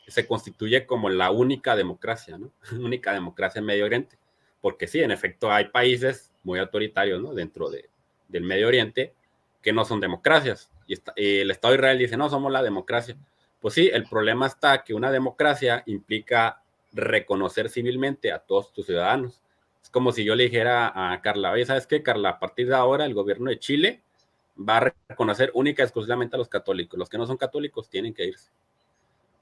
se constituye como la única democracia, ¿no? Única democracia en Medio Oriente. Porque sí, en efecto, hay países muy autoritarios, ¿no? Dentro del Medio Oriente que no son democracias. Y el Estado de Israel dice, no, somos la democracia. Pues sí, el problema está que una democracia implica reconocer civilmente a todos tus ciudadanos. Es como si yo le dijera a Carla, oye, ¿sabes qué, Carla? A partir de ahora el gobierno de Chile va a reconocer única y exclusivamente a los católicos. Los que no son católicos tienen que irse.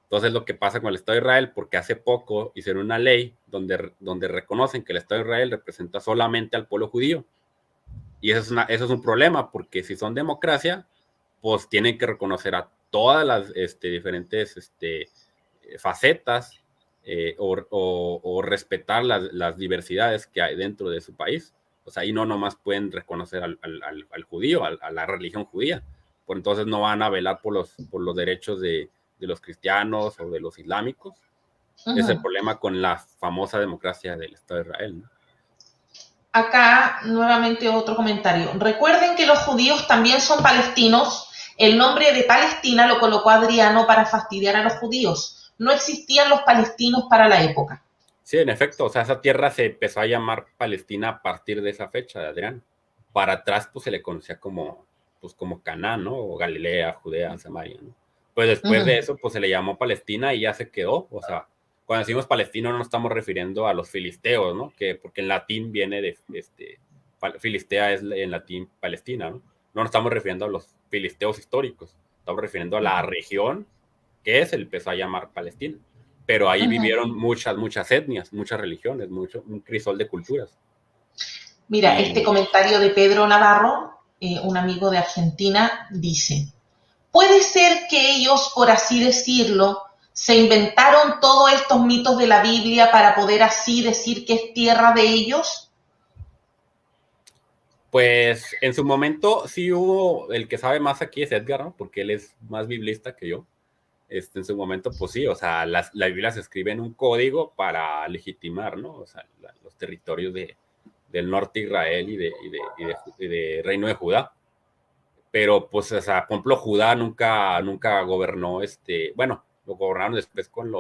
Entonces, lo que pasa con el Estado de Israel, porque hace poco hicieron una ley donde reconocen que el Estado de Israel representa solamente al pueblo judío. Y eso es un problema, porque si son democracia, pues tienen que reconocer a todas las diferentes facetas o respetar las diversidades que hay dentro de su país. O sea, ahí no nomás pueden reconocer al judío, a la religión judía. Por entonces no van a velar por los derechos de los cristianos o de los islámicos. Es el problema con la famosa democracia del Estado de Israel, ¿no? Acá nuevamente otro comentario. Recuerden que los judíos también son palestinos. El nombre de Palestina lo colocó Adriano para fastidiar a los judíos. No existían los palestinos para la época. Sí, en efecto, o sea, esa tierra se empezó a llamar Palestina a partir de esa fecha de Adriano. Para atrás, pues se le conocía como Canaán, ¿no? O Galilea, Judea, Samaria, ¿no? Pues después de eso, pues se le llamó Palestina y ya se quedó. O sea, cuando decimos palestino no nos estamos refiriendo a los filisteos, ¿no? Porque en latín viene de, filistea es en latín Palestina, ¿no? No nos estamos refiriendo a los filisteos históricos, estamos refiriendo a la región que se empezó a llamar Palestina. pero ahí vivieron muchas etnias, muchas religiones, un crisol de culturas. Mira, este comentario de Pedro Navarro, un amigo de Argentina, dice: ¿puede ser que ellos, por así decirlo, se inventaron todos estos mitos de la Biblia para poder así decir que es tierra de ellos? Pues en su momento sí hubo, el que sabe más aquí es Edgar, ¿no? Porque él es más biblista que yo. En su momento, pues sí, o sea, la Biblia se escribe en un código para legitimar, ¿no? O sea, los territorios del norte de Israel y de Reino de Judá. Pero, pues, o sea, por ejemplo, Judá nunca gobernó, bueno, lo gobernaron después con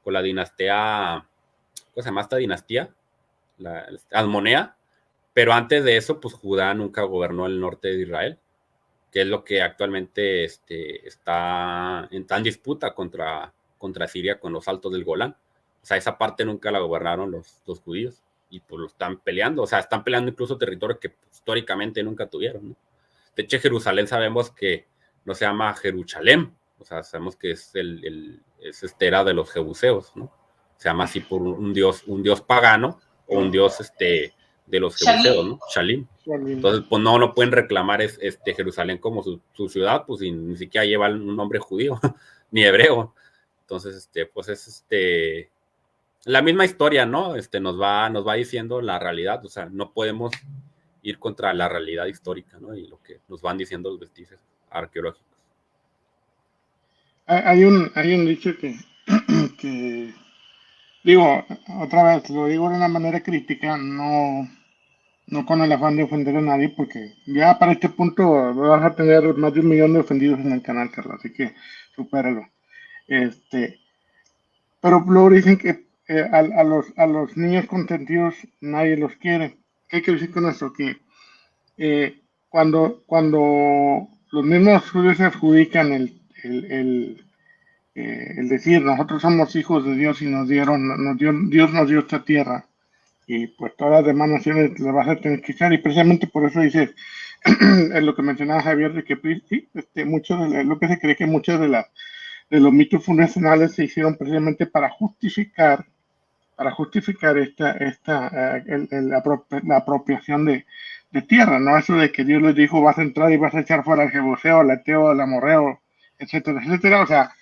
la dinastía, ¿cómo se llama esta dinastía? La Asmonea. Pero antes de eso, pues Judá nunca gobernó el norte de Israel, que es lo que actualmente está en disputa contra Siria con los altos del Golán. O sea, esa parte nunca la gobernaron los judíos y pues lo están peleando. O sea, están peleando incluso territorios que históricamente nunca tuvieron, ¿no? De hecho, Jerusalén sabemos que no se llama Jerusalén. O sea, sabemos que era de los jebuseos, ¿no? Se llama así por un dios pagano o un dios de los jebuseos, ¿no? Shalim. Entonces, pues no pueden reclamar Jerusalén como su ciudad, pues ni siquiera lleva un nombre judío, ni hebreo. Entonces, pues es la misma historia, ¿no? Nos va diciendo la realidad, o sea, no podemos ir contra la realidad histórica, ¿no? Y lo que nos van diciendo los vestigios arqueológicos. Hay un dicho que digo, otra vez, lo digo de una manera crítica, no con el afán de ofender a nadie, porque ya para este punto vas a tener más de 1 millón de ofendidos en el canal, Carlos, así que supéralo. Pero luego dicen que a los niños consentidos nadie los quiere. ¿Qué quiero decir con eso? Que cuando los mismos judíos se adjudican el decir nosotros somos hijos de Dios y Dios nos dio esta tierra, y pues todas las demás naciones las vas a tener que echar, y precisamente por eso dices es lo que mencionaba Javier, de que sí, lo que se cree que muchos de los mitos fundacionales se hicieron precisamente para justificar la apropiación de tierra, ¿no? Eso de que Dios les dijo vas a entrar y vas a echar fuera al jebuseo, al ateo, al amorreo, etcétera, etcétera. O sea,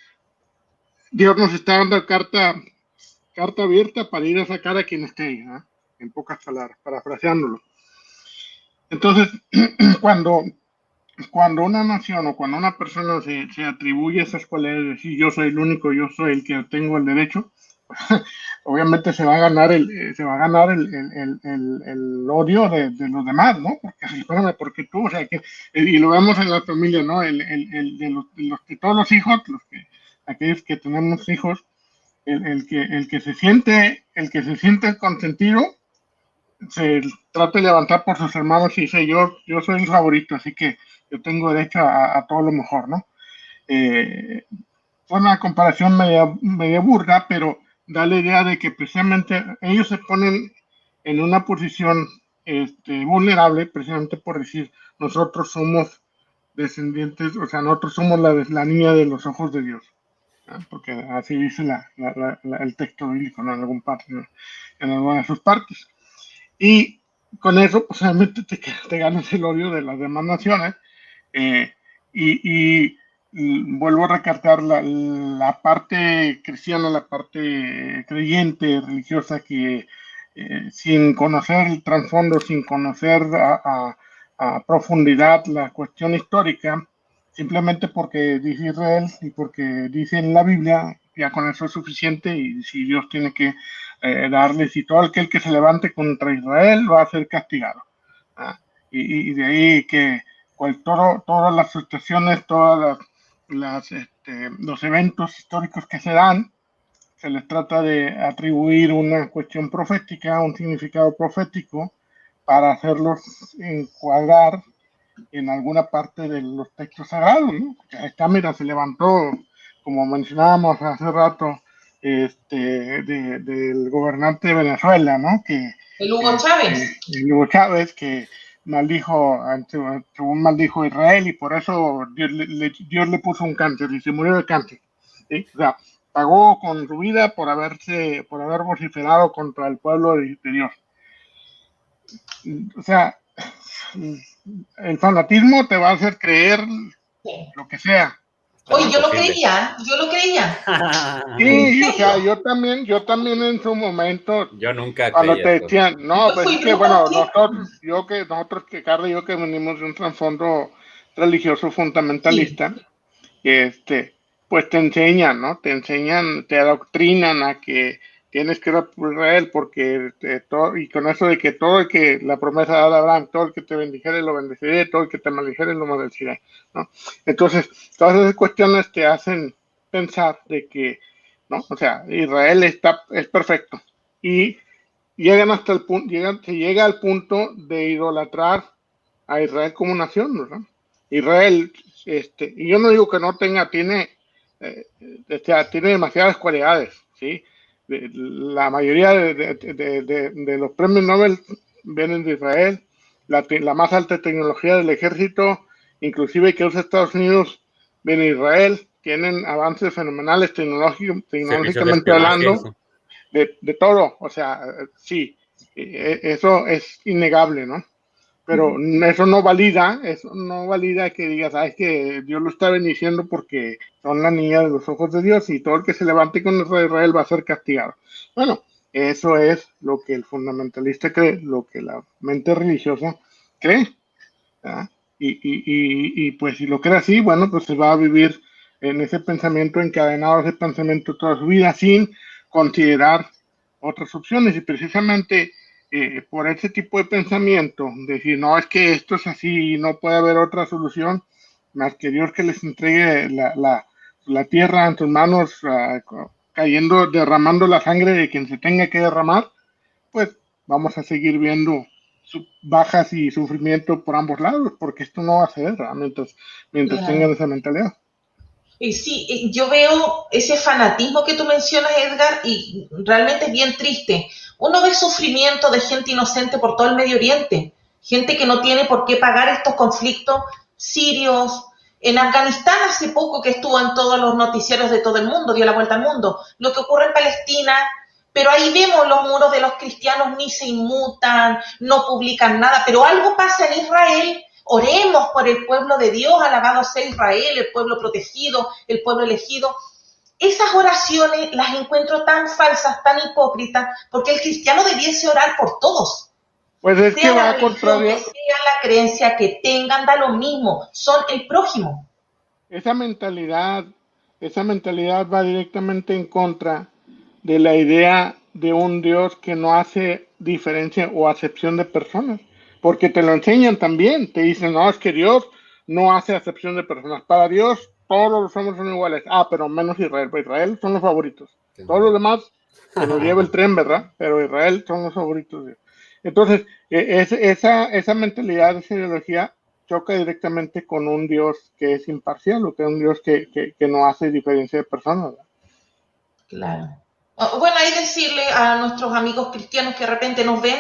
Dios nos está dando carta abierta para ir a sacar a quien esté ahí, ¿no? En pocas palabras, parafraseándolo. Entonces, cuando una nación o cuando una persona se atribuye esas cualidades, de decir yo soy el único, yo soy el que tengo el derecho, obviamente se va a ganar el odio de los demás, ¿no? Porque tú, o sea, y lo vemos en la familia, ¿no? De todos los hijos, aquellos que tenemos hijos, el que se siente consentido se trata de levantar por sus hermanos y dice yo soy el favorito, así que yo tengo derecho a todo lo mejor, ¿no? Fue una comparación media burda, pero da la idea de que precisamente ellos se ponen en una posición vulnerable, precisamente por decir nosotros somos descendientes, o sea, nosotros somos la niña de los ojos de Dios, ¿no? Porque así dice el texto bíblico, ¿no? En alguna de sus partes. Y con eso, pues obviamente te ganas el odio de las demás naciones. Y vuelvo a recalcar la parte cristiana, la parte creyente, religiosa, que sin conocer el trasfondo, sin conocer a profundidad la cuestión histórica, simplemente porque dice Israel y porque dice en la Biblia, ya con eso es suficiente, y si Dios tiene que darles, y todo aquel que se levante contra Israel va a ser castigado. Y de ahí que todas las situaciones, todos los eventos históricos que se dan, se les trata de atribuir una cuestión profética, un significado profético, para hacerlos encuadrar en alguna parte de los textos sagrados, ¿no? Esta mira se levantó, como mencionábamos hace rato, del gobernante de Venezuela, ¿no? El Hugo Chávez. El Hugo Chávez, que según maldijo a Israel, y por eso Dios le puso un cáncer y se murió de cáncer, ¿sí? O sea, pagó con su vida por haber vociferado contra el pueblo de Dios. O sea, el fanatismo te va a hacer creer lo que sea. Oye, yo lo creía. Sí, o sea, yo también en su momento, yo nunca cuando creí te esto. decían, no, pues es que bueno, nosotros que Carla y yo que venimos de un trasfondo religioso fundamentalista, pues te enseñan, ¿no? Te adoctrinan a que tienes que ir a Israel porque todo, y con eso de que todo el que la promesa de Abraham, todo el que te bendijere lo bendeciré, todo el que te maldijere lo maldeciré, ¿no? Entonces, todas esas cuestiones te hacen pensar de que, ¿no? O sea, Israel es perfecto y llegan hasta el punto, se llega al punto de idolatrar a Israel como nación, ¿no? Israel, y yo no digo que no tiene demasiadas cualidades, ¿sí? La mayoría de los premios Nobel vienen de Israel, la más alta tecnología del ejército, inclusive que usa Estados Unidos, viene de Israel, tienen avances fenomenales tecnológicamente hablando, de todo, o sea, sí, eso es innegable, ¿no? Pero eso no valida que digas, es que Dios lo está bendiciendo porque son la niña de los ojos de Dios y todo el que se levante con Israel va a ser castigado. Bueno, eso es lo que el fundamentalista cree, lo que la mente religiosa cree. ¿Verdad? Y pues si lo cree así, bueno, pues se va a vivir en ese pensamiento, encadenado ese pensamiento toda su vida sin considerar otras opciones. Y precisamente por ese tipo de pensamiento, decir, no, es que esto es así y no puede haber otra solución más que Dios que les entregue la tierra en sus manos, cayendo, derramando la sangre de quien se tenga que derramar, pues vamos a seguir viendo bajas y sufrimiento por ambos lados, porque esto no va a ser mientras tengan esa mentalidad. Y sí, yo veo ese fanatismo que tú mencionas, Edgar, y realmente es bien triste. Uno ve sufrimiento de gente inocente por todo el Medio Oriente, gente que no tiene por qué pagar estos conflictos sirios. En Afganistán hace poco que estuvo en todos los noticieros de todo el mundo, dio la vuelta al mundo. Lo que ocurre en Palestina, pero ahí vemos los muros de los cristianos ni se inmutan, no publican nada, pero algo pasa en Israel. Oremos por el pueblo de Dios, alabado sea Israel, el pueblo protegido, el pueblo elegido. Esas oraciones las encuentro tan falsas, tan hipócritas, porque el cristiano debiese orar por todos. Pues es sea que va la a contrario. Que sea la creencia que tengan, da lo mismo, son el prójimo. Esa mentalidad va directamente en contra de la idea de un Dios que no hace diferencia o acepción de personas, porque te lo enseñan también, te dicen, no, es que Dios no hace acepción de personas, para Dios todos los hombres son iguales, pero menos Israel, para Israel son los favoritos, todos los demás se los lleva el tren, ¿verdad? Pero Israel son los favoritos. Entonces, esa mentalidad, esa ideología choca directamente con un Dios que es imparcial o que es un Dios que no hace diferencia de personas, ¿verdad? Claro. Bueno, hay decirle a nuestros amigos cristianos que de repente nos ven,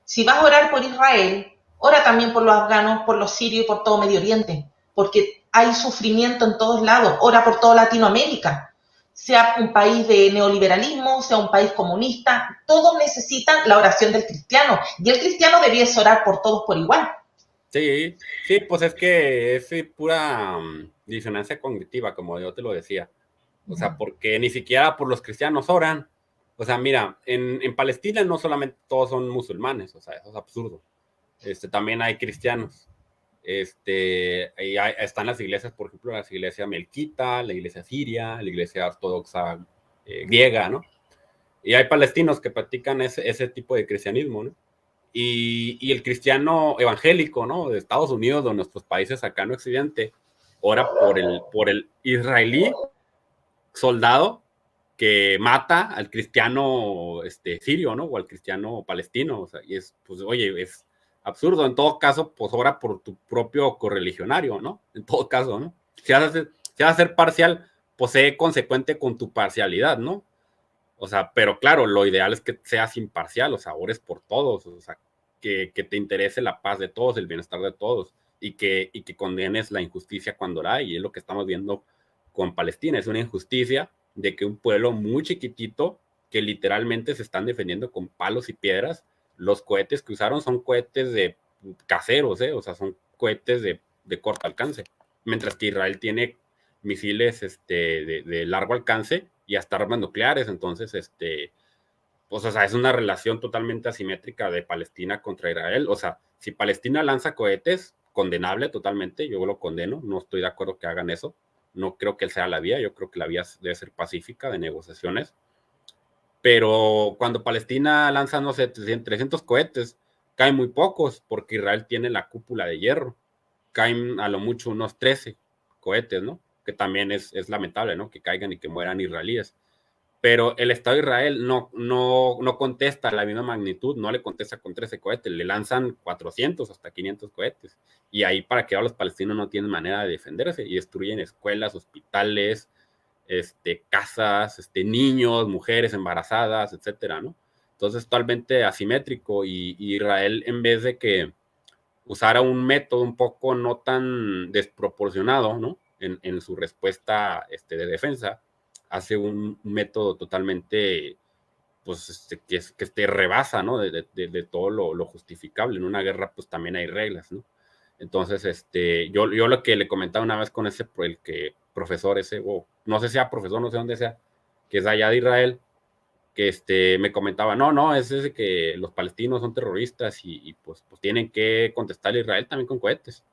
si vas a orar por Israel, ora también por los afganos, por los sirios y por todo Medio Oriente, porque hay sufrimiento en todos lados. Ora por toda Latinoamérica, sea un país de neoliberalismo, sea un país comunista, todos necesitan la oración del cristiano, y el cristiano debiese orar por todos por igual. Sí, sí, pues es que es pura disonancia cognitiva, como yo te lo decía. O sea, porque ni siquiera por los cristianos oran. O sea, mira, en Palestina no solamente todos son musulmanes, o sea, eso es absurdo. También hay cristianos. Están las iglesias, por ejemplo, la iglesia melquita, la iglesia siria, la iglesia ortodoxa griega, ¿no? Y hay palestinos que practican ese tipo de cristianismo, ¿no? Y el cristiano evangélico, ¿no? De Estados Unidos, de nuestros países acá en Occidente, ora por el israelí soldado que mata al cristiano sirio, ¿no? O al cristiano palestino. O sea, y pues, oye, es absurdo. En todo caso, pues ora por tu propio correligionario, ¿no? En todo caso, ¿no? Si vas a ser parcial, pues sé consecuente con tu parcialidad, ¿no? O sea, pero claro, lo ideal es que seas imparcial, o sea, ores por todos, o sea, que te interese la paz de todos, el bienestar de todos, y que condenes la injusticia cuando la hay, y es lo que estamos viendo con Palestina, es una injusticia de que un pueblo muy chiquitito, que literalmente se están defendiendo con palos y piedras, los cohetes que usaron son cohetes de caseros, o sea, son cohetes de corto alcance, mientras que Israel tiene misiles de largo alcance y hasta armas nucleares. Entonces, pues, o sea, es una relación totalmente asimétrica de Palestina contra Israel. O sea, si Palestina lanza cohetes, condenable totalmente, yo lo condeno, no estoy de acuerdo que hagan eso, no creo que sea la vía, yo creo que la vía debe ser pacífica, de negociaciones, pero cuando Palestina lanza, no sé, 300 cohetes, caen muy pocos, porque Israel tiene la cúpula de hierro, caen a lo mucho unos 13 cohetes, ¿no? Que también es lamentable, ¿no? Que caigan y que mueran israelíes. Pero el Estado de Israel no contesta a la misma magnitud, no le contesta con 13 cohetes, le lanzan 400 hasta 500 cohetes. Y ahí para que ahora los palestinos no tienen manera de defenderse y destruyen escuelas, hospitales, casas, niños, mujeres embarazadas, etcétera, ¿no? Entonces, totalmente asimétrico, y Israel, en vez de que usara un método un poco no tan desproporcionado, ¿no? En su respuesta de defensa, hace un método totalmente, pues, que rebasa, ¿no? De todo lo justificable. En una guerra, pues, también hay reglas, ¿no? Entonces, yo lo que le comentaba una vez con el que profesor ese, o no sé si sea profesor, no sé dónde sea, que es allá de Israel, que me comentaba, no, es ese que los palestinos son terroristas y pues tienen que contestar a Israel también con cohetes.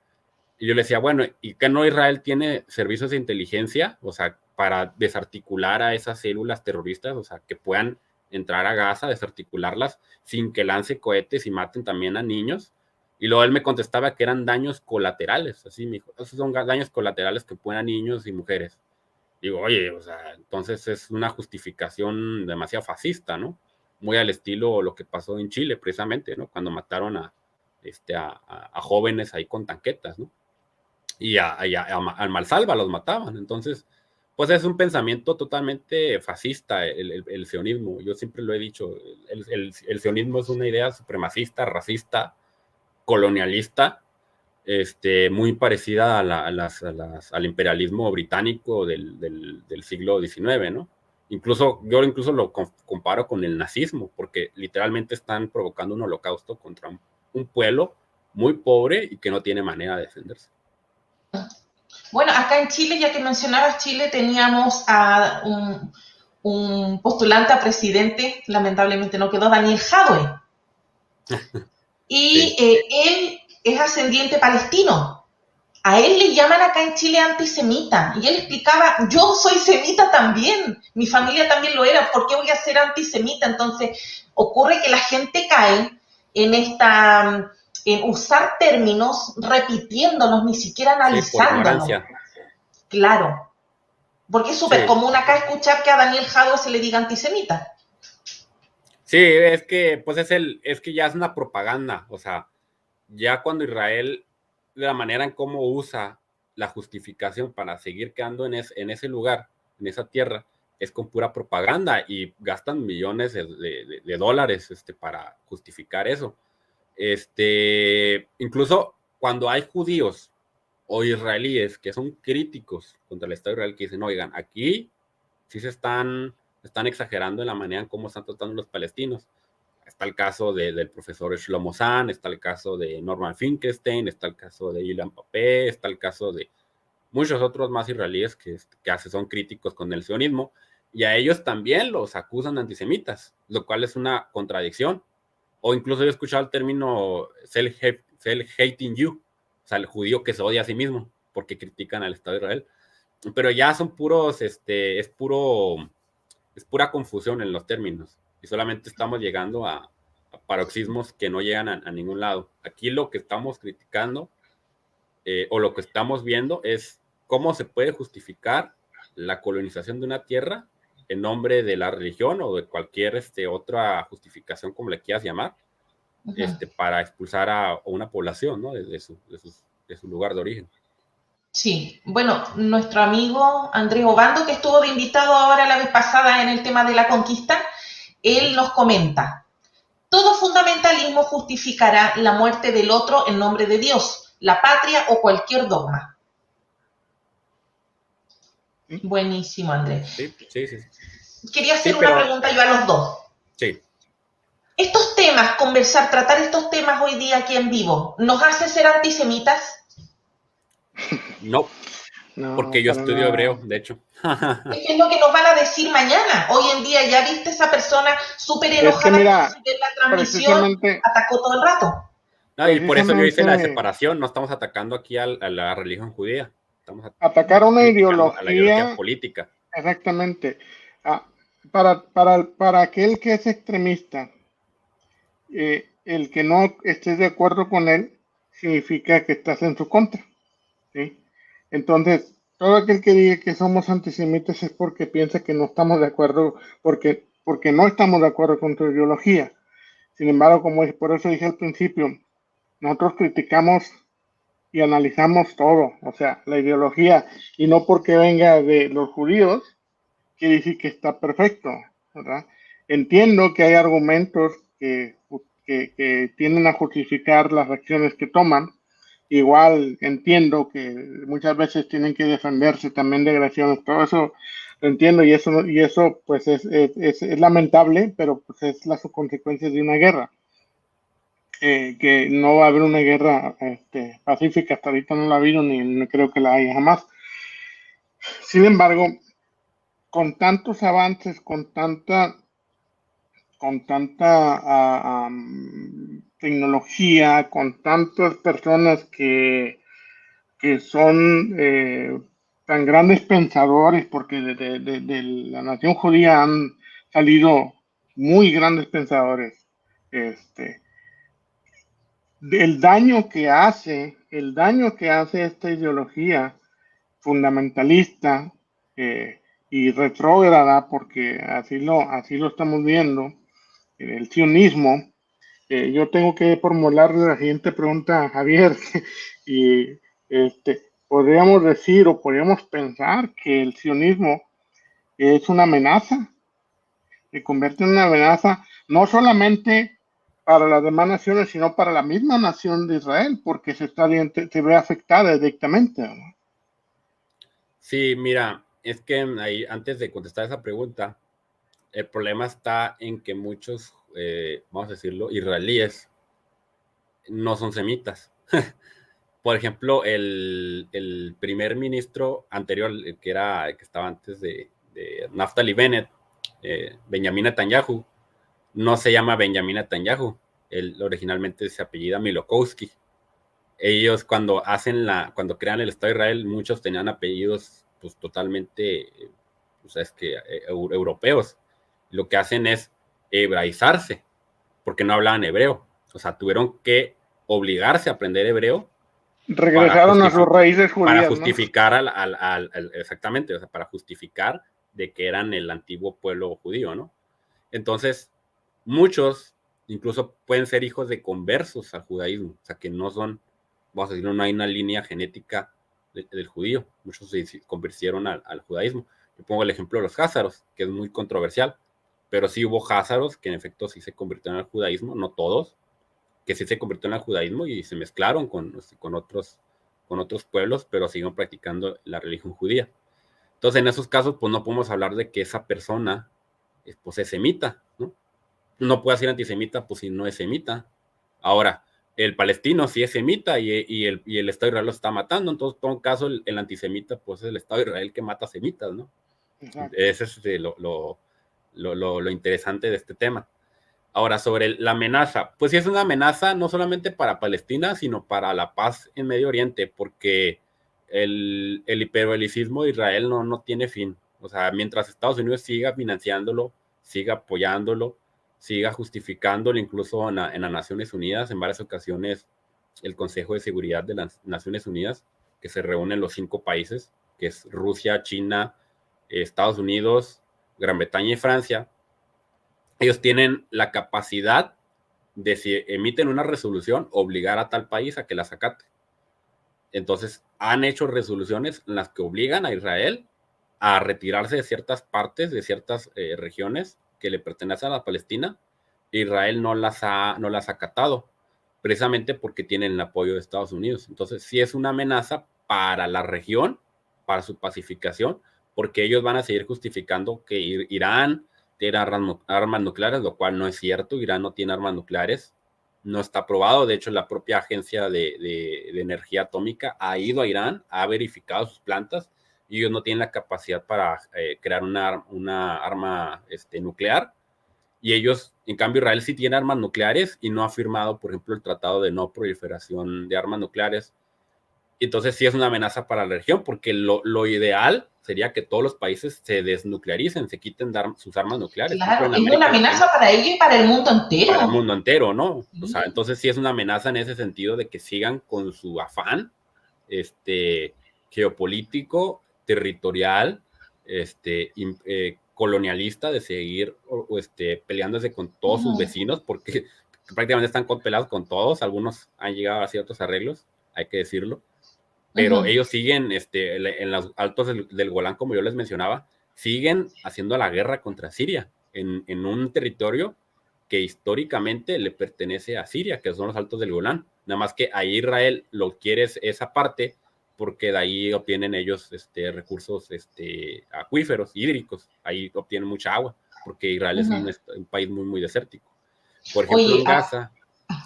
Y yo le decía, bueno, ¿y que no Israel tiene servicios de inteligencia? O sea, para desarticular a esas células terroristas, o sea, que puedan entrar a Gaza, desarticularlas sin que lance cohetes y maten también a niños. Y luego él me contestaba que eran daños colaterales, así me dijo, esos son daños colaterales que pueden a niños y mujeres. Digo, oye, o sea, entonces es una justificación demasiado fascista, ¿no? Muy al estilo lo que pasó en Chile, precisamente, ¿no? Cuando mataron a jóvenes ahí con tanquetas, ¿no? Y al Malsalva los mataban. Entonces, pues es un pensamiento totalmente fascista el sionismo. Yo siempre lo he dicho, el sionismo es una idea supremacista, racista, colonialista, muy parecida al imperialismo británico del siglo XIX, ¿no? Yo incluso lo comparo con el nazismo, porque literalmente están provocando un holocausto contra un pueblo muy pobre y que no tiene manera de defenderse. Bueno, acá en Chile, ya que mencionabas Chile, teníamos a un postulante a presidente, lamentablemente no quedó, Daniel Jadwe. Y sí, él es ascendiente palestino. A él le llaman acá en Chile antisemita. Y él explicaba, yo soy semita también, mi familia también lo era, ¿por qué voy a ser antisemita? Entonces, ocurre que la gente cae en usar términos, repitiéndolos, ni siquiera analizándolos. Sí, claro. Porque es súper común acá escuchar que a Daniel Jadwe se le diga antisemita. Sí, es que ya es una propaganda. O sea, ya cuando Israel, de la manera en cómo usa la justificación para seguir quedando en ese lugar, en esa tierra, es con pura propaganda, y gastan millones de dólares para justificar eso. Incluso cuando hay judíos o israelíes que son críticos contra el Estado de Israel, que dicen, oigan, aquí sí están exagerando en la manera en cómo están tratando los palestinos. Está el caso del profesor Shlomo Zahn, está el caso de Norman Finkelstein, está el caso de Ilan Pappé, está el caso de muchos otros más israelíes que son críticos con el sionismo, y a ellos también los acusan de antisemitas, lo cual es una contradicción. O incluso yo he escuchado el término self-hating you, o sea, el judío que se odia a sí mismo porque critican al Estado de Israel. Pero ya son puros, es pura confusión en los términos, y solamente estamos llegando a paroxismos que no llegan a ningún lado. Aquí lo que estamos criticando o lo que estamos viendo es cómo se puede justificar la colonización de una tierra en nombre de la religión o de cualquier otra justificación, como le quieras llamar, para expulsar a una población, ¿no? de su lugar de origen. Sí, bueno, nuestro amigo Andrés Obando, que estuvo de invitado ahora la vez pasada en el tema de la conquista, él nos comenta: todo fundamentalismo justificará la muerte del otro en nombre de Dios, la patria o cualquier dogma. Buenísimo, Andrés. Sí. Quería hacer una pregunta yo a los dos. Sí. Estos temas, tratar estos temas hoy día aquí en vivo, ¿nos hace ser antisemitas? No, porque yo estudio hebreo, de hecho. Es lo que nos van a decir mañana. Hoy en día, ya viste esa persona súper enojada que la transmisión atacó todo el rato. No, y por eso yo hice la separación. No estamos atacando aquí a la religión judía. Estamos atacar una ideología, a la ideología política. Exactamente. Para aquel que es extremista, el que no estés de acuerdo con él significa que estás en su contra, ¿sí? Entonces, todo aquel que diga que somos antisemitas es porque piensa que no estamos de acuerdo, porque no estamos de acuerdo con tu ideología. Sin embargo, por eso dije al principio, nosotros criticamos y analizamos todo, o sea, la ideología, y no porque venga de los judíos, quiere decir que está perfecto, ¿verdad? Entiendo que hay argumentos que tienden a justificar las acciones que toman. Igual entiendo que muchas veces tienen que defenderse también de agresiones, todo eso lo entiendo y eso pues es lamentable, pero pues es las consecuencias de una guerra. Que no va a haber una guerra pacífica, hasta ahorita no la ha habido ni no creo que la haya jamás. Sin embargo, con tantos avances, con tanta tecnología, con tantas personas que son tan grandes pensadores, porque de la nación judía han salido muy grandes pensadores, el daño que hace esta ideología fundamentalista y retrógrada, porque así lo estamos viendo, el sionismo. Yo tengo que formularle la siguiente pregunta a Javier, y podríamos decir o podríamos pensar que el sionismo es una amenaza, se convierte en una amenaza no solamente para las demás naciones, sino para la misma nación de Israel, porque se ve afectada directamente, ¿no? Sí, mira, es que ahí, antes de contestar esa pregunta, el problema está en que muchos, vamos a decirlo, israelíes no son semitas. Por ejemplo, el primer ministro anterior, que estaba antes de Naftali Bennett, Benjamin Netanyahu, no se llama Benjamin Netanyahu. Él originalmente se apellida Milokowski. Ellos cuando crean el Estado de Israel, muchos tenían apellidos pues totalmente, europeos. Lo que hacen es hebraizarse, porque no hablaban hebreo. O sea, tuvieron que obligarse a aprender hebreo. Regresaron a sus raíces judías, para justificar, ¿no? Exactamente, o sea, para justificar de que eran el antiguo pueblo judío, ¿no? Entonces, muchos incluso pueden ser hijos de conversos al judaísmo, o sea, que no son, vamos a decirlo, no hay una línea genética del judío. Muchos se convirtieron al judaísmo. Yo pongo el ejemplo de los házaros, que es muy controversial, pero sí hubo házaros que en efecto sí se convirtieron al judaísmo, no todos, que sí se convirtieron al judaísmo y se mezclaron con otros pueblos, pero siguen practicando la religión judía. Entonces, en esos casos, pues no podemos hablar de que esa persona pues, es semita, ¿no? No puede ser antisemita, pues si no es semita. Ahora, el palestino sí es semita y el Estado de Israel lo está matando, entonces, por un caso, el antisemita, pues es el Estado de Israel que mata semitas, ¿no? Exacto. Ese es lo interesante de este tema. Ahora, sobre la amenaza, pues sí es una amenaza no solamente para Palestina, sino para la paz en Medio Oriente, porque el hiperbelicismo de Israel no tiene fin. O sea, mientras Estados Unidos siga financiándolo, siga apoyándolo, siga justificándolo, incluso en las Naciones Unidas, en varias ocasiones, el Consejo de Seguridad de las Naciones Unidas, que se reúnen los 5 países, que es Rusia, China, Estados Unidos, Gran Bretaña y Francia. Ellos tienen la capacidad de, si emiten una resolución, obligar a tal país a que la acate. Entonces, han hecho resoluciones en las que obligan a Israel a retirarse de ciertas partes, de ciertas regiones que le pertenecen a la Palestina. Israel no las ha acatado, precisamente porque tienen el apoyo de Estados Unidos. Entonces, sí es una amenaza para la región, para su pacificación, porque ellos van a seguir justificando que Irán tiene armas nucleares, lo cual no es cierto. Irán no tiene armas nucleares, no está probado. De hecho, la propia agencia de energía atómica ha ido a Irán, ha verificado sus plantas y ellos no tienen la capacidad para crear una arma nuclear. Y ellos, en cambio, Israel sí tiene armas nucleares y no ha firmado, por ejemplo, el Tratado de No Proliferación de Armas Nucleares. Entonces sí es una amenaza para la región, porque lo ideal sería que todos los países se desnuclearicen, se quiten sus armas nucleares. Claro, es una amenaza para ellos y para el mundo entero. Para el mundo entero, ¿no? O sea, entonces sí es una amenaza en ese sentido de que sigan con su afán geopolítico, territorial, colonialista, de seguir peleándose con todos sus vecinos, porque prácticamente están peleados con todos. Algunos han llegado a ciertos arreglos, hay que decirlo. Pero ellos siguen en los altos del Golán, como yo les mencionaba, siguen haciendo la guerra contra Siria en un territorio que históricamente le pertenece a Siria, que son los altos del Golán. Nada más que ahí Israel lo quiere esa parte porque de ahí obtienen ellos recursos acuíferos, hídricos. Ahí obtienen mucha agua, porque Israel es un país muy, muy desértico. Por ejemplo, en Gaza...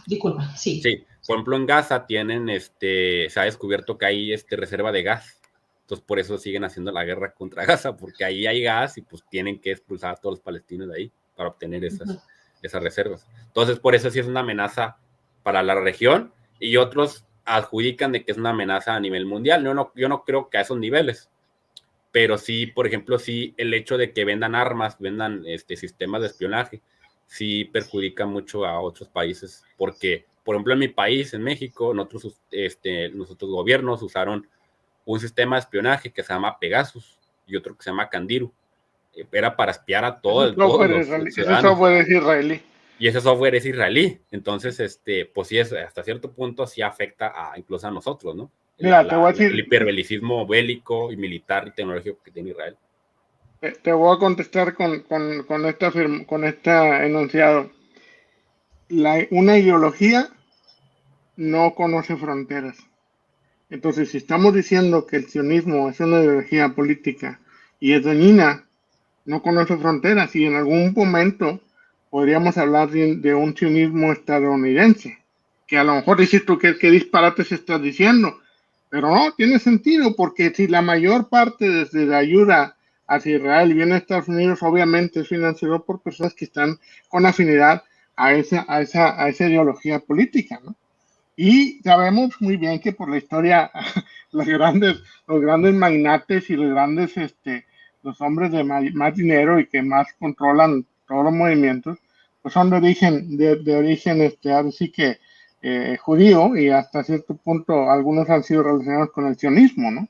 disculpa, sí. Sí, por ejemplo, en Gaza tienen, se ha descubierto que hay reserva de gas. Entonces, por eso siguen haciendo la guerra contra Gaza, porque ahí hay gas y pues tienen que expulsar a todos los palestinos de ahí para obtener esas reservas. Entonces, por eso sí es una amenaza para la región y otros adjudican de que es una amenaza a nivel mundial. Yo no creo que a esos niveles, pero sí, por ejemplo, sí el hecho de que vendan armas, vendan sistemas de espionaje, sí perjudica mucho a otros países, porque, por ejemplo, en mi país, en México, nosotros gobiernos usaron un sistema de espionaje que se llama Pegasus y otro que se llama Candiru. Era para espiar a todos los ciudadanos. Ese software es israelí. Y ese software es israelí. Entonces, pues sí, hasta cierto punto sí afecta incluso a nosotros, ¿no? Mira, te voy a decir... El hiperbelicismo bélico y militar y tecnológico que tiene Israel. Te voy a contestar con este enunciado. Una ideología no conoce fronteras. Entonces, si estamos diciendo que el sionismo es una ideología política y es dañina, no conoce fronteras, y en algún momento podríamos hablar de un sionismo estadounidense, que a lo mejor dices tú qué disparates estás diciendo, pero no, tiene sentido, porque si la mayor parte desde la ayuda hacia Israel viene a Estados Unidos, obviamente es financiado por personas que están con afinidad a esa ideología política, ¿no? Y sabemos muy bien que por la historia los grandes magnates y los hombres de más dinero y que más controlan todos los movimientos, pues son de origen así que judío, y hasta cierto punto algunos han sido relacionados con el sionismo, ¿no?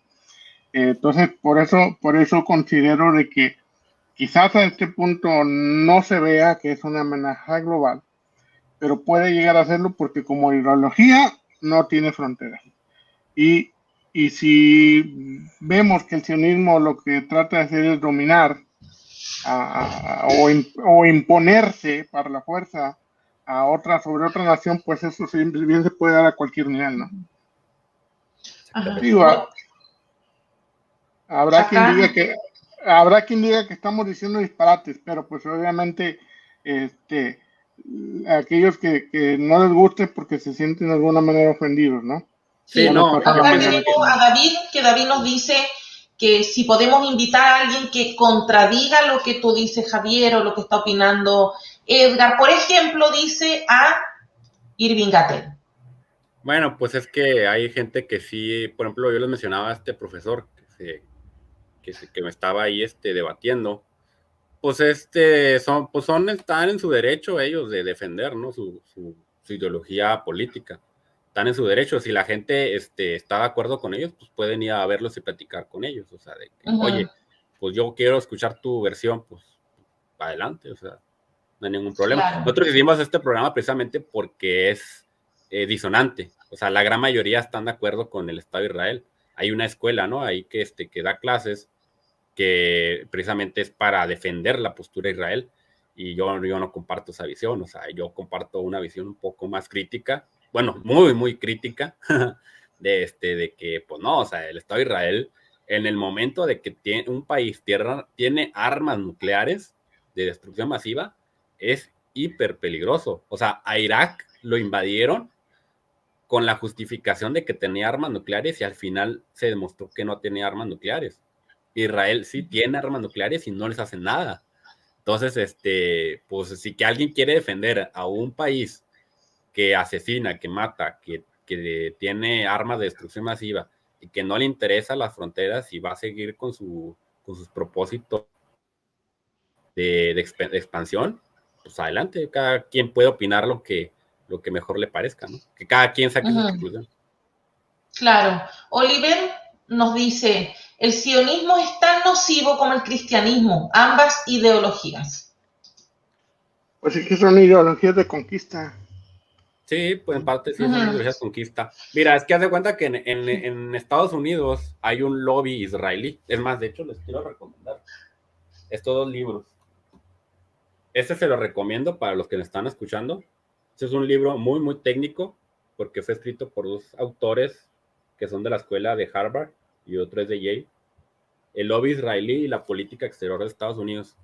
Entonces, por eso considero de que quizás a este punto no se vea que es una amenaza global, pero puede llegar a serlo porque como ideología no tiene fronteras. Y si vemos que el sionismo lo que trata de hacer es dominar o imponerse para la fuerza sobre otra nación, pues eso bien se puede dar a cualquier nivel, ¿no? Habrá quien diga que estamos diciendo disparates, pero pues obviamente aquellos que no les guste porque se sienten de alguna manera ofendidos, ¿no? Sí, no. Acá tenemos a David, que David nos dice que si podemos invitar a alguien que contradiga lo que tú dices, Javier, o lo que está opinando Edgar. Por ejemplo, dice a Irving Gatel. Bueno, pues es que hay gente que sí, por ejemplo, yo les mencionaba a este profesor que me estaba ahí debatiendo. Pues están en su derecho ellos de defender, ¿no? Su ideología política. Están en su derecho. Si la gente está de acuerdo con ellos, pues pueden ir a verlos y platicar con ellos. O sea, de que, oye, pues yo quiero escuchar tu versión, pues adelante, o sea, no hay ningún problema. Claro. Nosotros hicimos este programa precisamente porque es disonante. O sea, la gran mayoría están de acuerdo con el Estado de Israel. Hay una escuela, ¿no? Ahí que da clases que precisamente es para defender la postura de Israel, y yo no comparto esa visión. O sea, yo comparto una visión un poco más crítica, bueno, muy, muy crítica, de que, pues no, o sea, el Estado de Israel en el momento de que un país tiene armas nucleares de destrucción masiva, es hiper peligroso. O sea, a Irak lo invadieron con la justificación de que tenía armas nucleares y al final se demostró que no tenía armas nucleares. Israel sí tiene armas nucleares y no les hacen nada. Entonces, pues si que alguien quiere defender a un país que asesina, que mata, que tiene armas de destrucción masiva y que no le interesan las fronteras y va a seguir con sus propósitos de expansión, pues adelante, cada quien puede opinar lo que mejor le parezca, ¿no? Que cada quien saque sus conclusiones. Claro. Oliver nos dice, el sionismo es tan nocivo como el cristianismo, ambas ideologías. Pues es que son ideologías de conquista. Sí, pues en parte sí son ideologías de conquista. Mira, es que haz de cuenta que en Estados Unidos hay un lobby israelí. Es más, de hecho, les quiero recomendar estos 2 libros. Este se lo recomiendo para los que me están escuchando. Este es un libro muy, muy técnico porque fue escrito por 2 autores que son de la escuela de Harvard y otro es de Yale. El lobby israelí y la política exterior de Estados Unidos.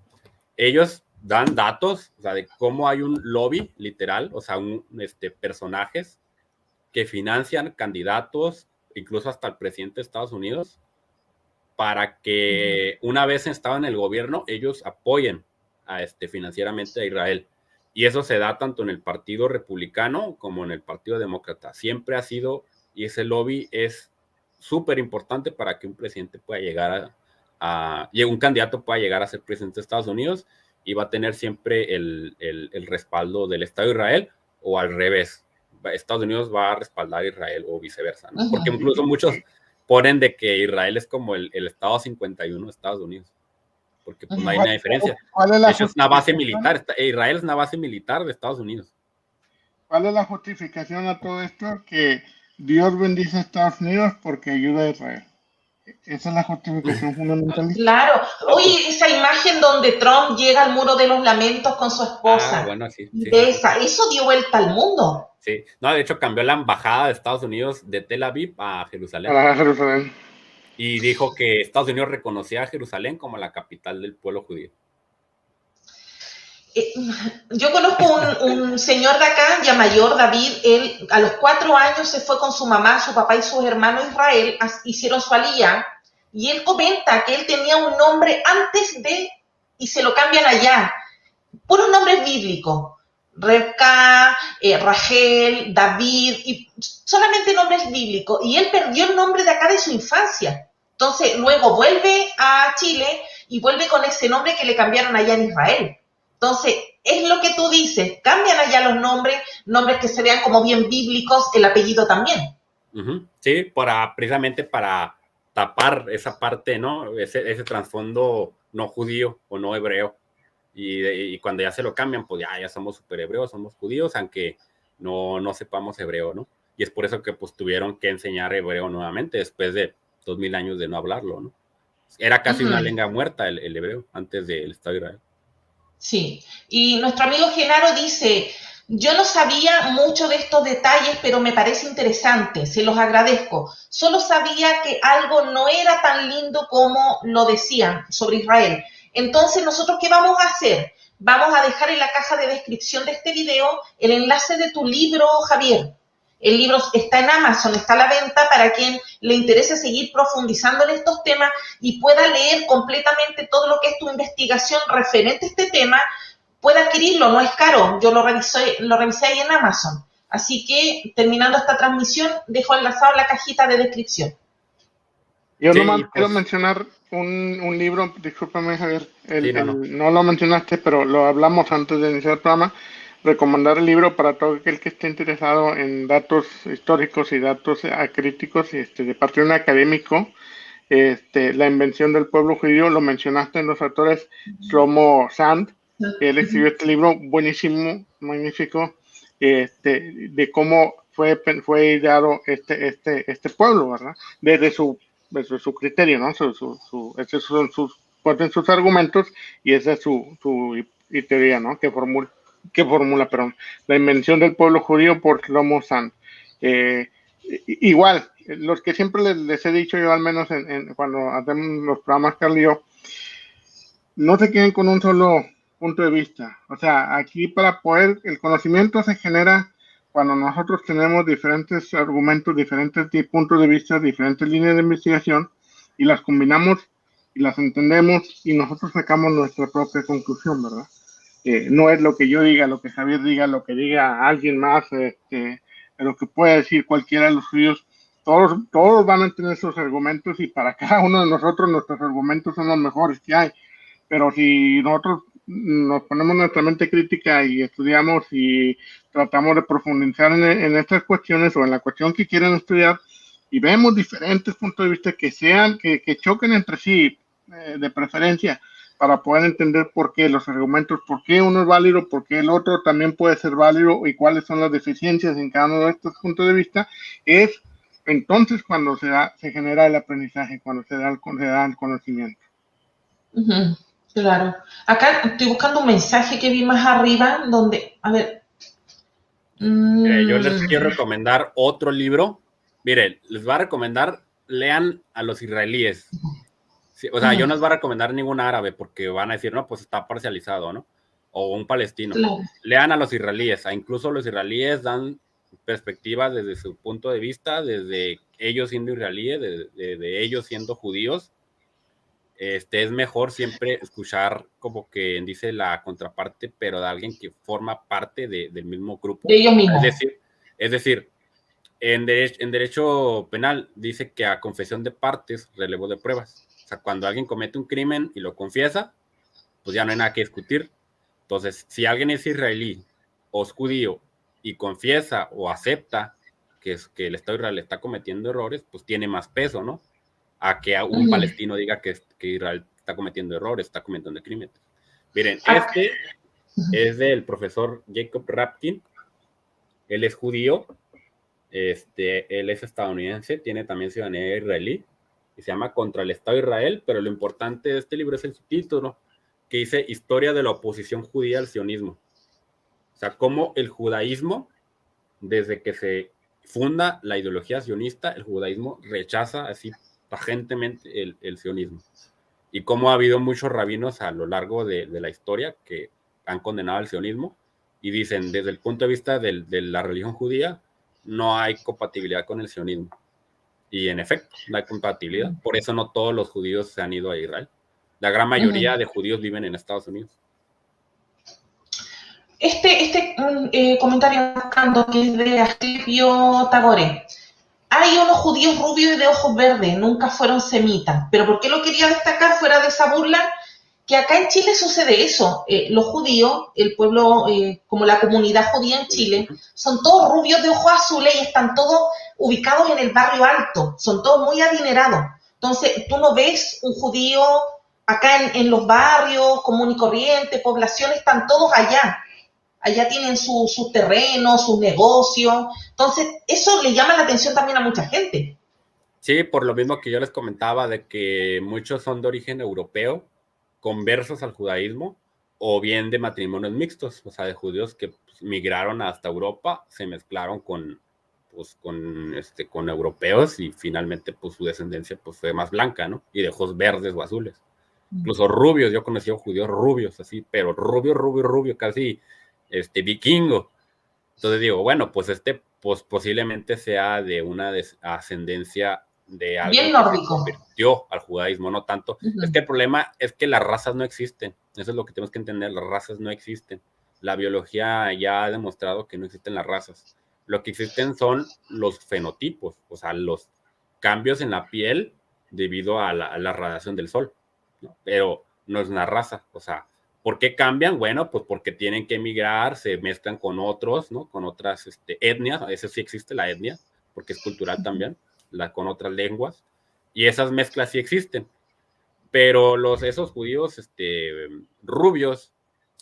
Ellos dan datos, o sea, de cómo hay un lobby literal, o sea, personajes que financian candidatos, incluso hasta el presidente de Estados Unidos, para que una vez estaban en el gobierno, ellos apoyen financieramente a Israel. Y eso se da tanto en el Partido Republicano como en el Partido Demócrata. Siempre ha sido, y ese lobby es súper importante para que un presidente pueda llegar un candidato pueda llegar a ser presidente de Estados Unidos, y va a tener siempre el respaldo del Estado de Israel, o al revés, Estados Unidos va a respaldar a Israel o viceversa, ¿no? Porque incluso muchos ponen de que Israel es como el Estado 51 de Estados Unidos, porque pues no hay una diferencia. De hecho, es una base militar. Israel es una base militar de Estados Unidos. ¿Cuál es la justificación a todo esto? Que Dios bendice a Estados Unidos porque ayuda a Israel. Esa es la justificación fundamental. Claro. Oye, esa imagen donde Trump llega al Muro de los Lamentos con su esposa. Bueno, sí. Eso dio vuelta al mundo. Sí. No, de hecho cambió la embajada de Estados Unidos de Tel Aviv a Jerusalén. A Jerusalén. Y dijo que Estados Unidos reconocía a Jerusalén como la capital del pueblo judío. Yo conozco un señor de acá, ya mayor, David. Él a los 4 años se fue con su mamá, su papá y sus hermanos a Israel, hicieron su aliyá, y él comenta que él tenía un nombre antes de, y se lo cambian allá, puros nombres bíblicos, Rebka, Rachel, David, y solamente nombres bíblicos, y él perdió el nombre de acá de su infancia. Entonces luego vuelve a Chile y vuelve con ese nombre que le cambiaron allá en Israel. Entonces, es lo que tú dices, cambian allá los nombres que se vean como bien bíblicos, el apellido también. Sí, precisamente para tapar esa parte, ¿no? Ese trasfondo no judío o no hebreo. Y cuando ya se lo cambian, pues ya somos super hebreos, somos judíos, aunque no sepamos hebreo, ¿no? Y es por eso que pues tuvieron que enseñar hebreo nuevamente después de 2000 años de no hablarlo, ¿no? Era casi una lengua muerta el hebreo antes del Estado de Israel. Sí, y nuestro amigo Genaro dice, yo no sabía mucho de estos detalles, pero me parece interesante, se los agradezco. Solo sabía que algo no era tan lindo como lo decían sobre Israel. Entonces, ¿nosotros qué vamos a hacer? Vamos a dejar en la caja de descripción de este video el enlace de tu libro, Javier. El libro está en Amazon, está a la venta para quien le interese seguir profundizando en estos temas y pueda leer completamente todo lo que es tu investigación referente a este tema, puede adquirirlo, no es caro. Yo lo revisé ahí en Amazon. Así que, terminando esta transmisión, dejo enlazado la cajita de descripción. Yo nomás quiero mencionar un libro, discúlpame Javier, no lo mencionaste, pero lo hablamos antes de iniciar el programa. Recomendar el libro para todo aquel que esté interesado en datos históricos y datos críticos de parte de un académico. La invención del pueblo judío, lo mencionaste en los autores, Shlomo Sand. Él escribió este libro buenísimo, magnífico, de cómo fue ideado este pueblo, ¿verdad? Desde su criterio, ¿no? Esos son sus argumentos, y esa es su teoría, ¿no? Que formula, la invención del pueblo judío por Shlomo Sand. igual, los que siempre les he dicho yo, al menos cuando hacemos los programas, Carlos y yo, no se queden con un solo punto de vista. O sea, aquí para poder, el conocimiento se genera cuando nosotros tenemos diferentes argumentos, diferentes puntos de vista, diferentes líneas de investigación y las combinamos y las entendemos y nosotros sacamos nuestra propia conclusión, ¿verdad? No es lo que yo diga, lo que Javier diga, lo que diga alguien más, lo que pueda decir cualquiera de los suyos. Todos van a tener sus argumentos y para cada uno de nosotros nuestros argumentos son los mejores que hay. Pero si nosotros nos ponemos nuestra mente crítica y estudiamos y tratamos de profundizar en estas cuestiones o en la cuestión que quieren estudiar y vemos diferentes puntos de vista que choquen entre sí, de preferencia, para poder entender por qué los argumentos, por qué uno es válido, por qué el otro también puede ser válido y cuáles son las deficiencias en cada uno de estos puntos de vista, es entonces cuando se genera el aprendizaje, cuando se da el conocimiento. Uh-huh. Claro. Acá estoy buscando un mensaje que vi más arriba donde, a ver. Yo les quiero recomendar otro libro. Miren, les voy a recomendar, lean a los israelíes. Sí, o sea, yo no les voy a recomendar ningún árabe porque van a decir, no, pues está parcializado, ¿no? O un palestino. Claro. Lean a los israelíes. Incluso los israelíes dan perspectivas desde su punto de vista, desde ellos siendo israelíes, de ellos siendo judíos. Es mejor siempre escuchar como que dice la contraparte, pero de alguien que forma parte del mismo grupo. De ellos mismos. Es decir, en derecho penal dice que a confesión de partes, relevo de pruebas. O sea, cuando alguien comete un crimen y lo confiesa, pues ya no hay nada que discutir. Entonces, si alguien es israelí o es judío y confiesa o acepta que el Estado de Israel está cometiendo errores, pues tiene más peso, ¿no? A que a un palestino diga que Israel está cometiendo errores, está cometiendo crímenes. Miren, es del profesor Jacob Rapkin. Él es judío, él es estadounidense, tiene también ciudadanía israelí, y se llama Contra el Estado de Israel, pero lo importante de este libro es el subtítulo, que dice Historia de la oposición judía al sionismo. O sea, cómo el judaísmo, desde que se funda la ideología sionista, el judaísmo rechaza así tajantemente el sionismo. Y cómo ha habido muchos rabinos a lo largo de la historia que han condenado al sionismo y dicen, desde el punto de vista de la religión judía, no hay compatibilidad con el sionismo. Y en efecto, no hay compatibilidad. Por eso no todos los judíos se han ido a Israel. La gran mayoría de judíos viven en Estados Unidos. Este comentario que es de Asclepio Tagore. Hay unos judíos rubios y de ojos verdes, nunca fueron semitas. Pero ¿por qué lo quería destacar fuera de esa burla? Que acá en Chile sucede eso. Los judíos, el pueblo, como la comunidad judía en Chile, son todos rubios de ojos azules y están todos ubicados en el barrio alto. Son todos muy adinerados. Entonces, tú no ves un judío acá en los barrios, común y corriente, poblaciones, están todos allá. Allá tienen sus terrenos, sus negocios. Entonces, eso le llama la atención también a mucha gente. Sí, por lo mismo que yo les comentaba de que muchos son de origen europeo, conversos al judaísmo, o bien de matrimonios mixtos, o sea, de judíos que migraron hasta Europa, se mezclaron con europeos y finalmente pues su descendencia pues fue más blanca, ¿no? Y de ojos verdes o azules. Incluso rubios, yo conocí a judíos rubios así, pero rubio, casi vikingo. Entonces digo, bueno, pues pues posiblemente sea de una ascendencia de alguien bien nórdico, que se convirtió al judaísmo, no tanto. Es que el problema es que las razas no existen. Eso es lo que tenemos que entender, las razas no existen. La biología ya ha demostrado que no existen las razas. Lo que existen son los fenotipos, o sea, los cambios en la piel debido a la radiación del sol, ¿no? Pero no es una raza, o sea, ¿por qué cambian? Bueno, pues porque tienen que emigrar, se mezclan con otros, ¿no? Con otras etnias, eso sí existe la etnia, porque es cultural también, con otras lenguas, y esas mezclas sí existen. Pero esos judíos rubios,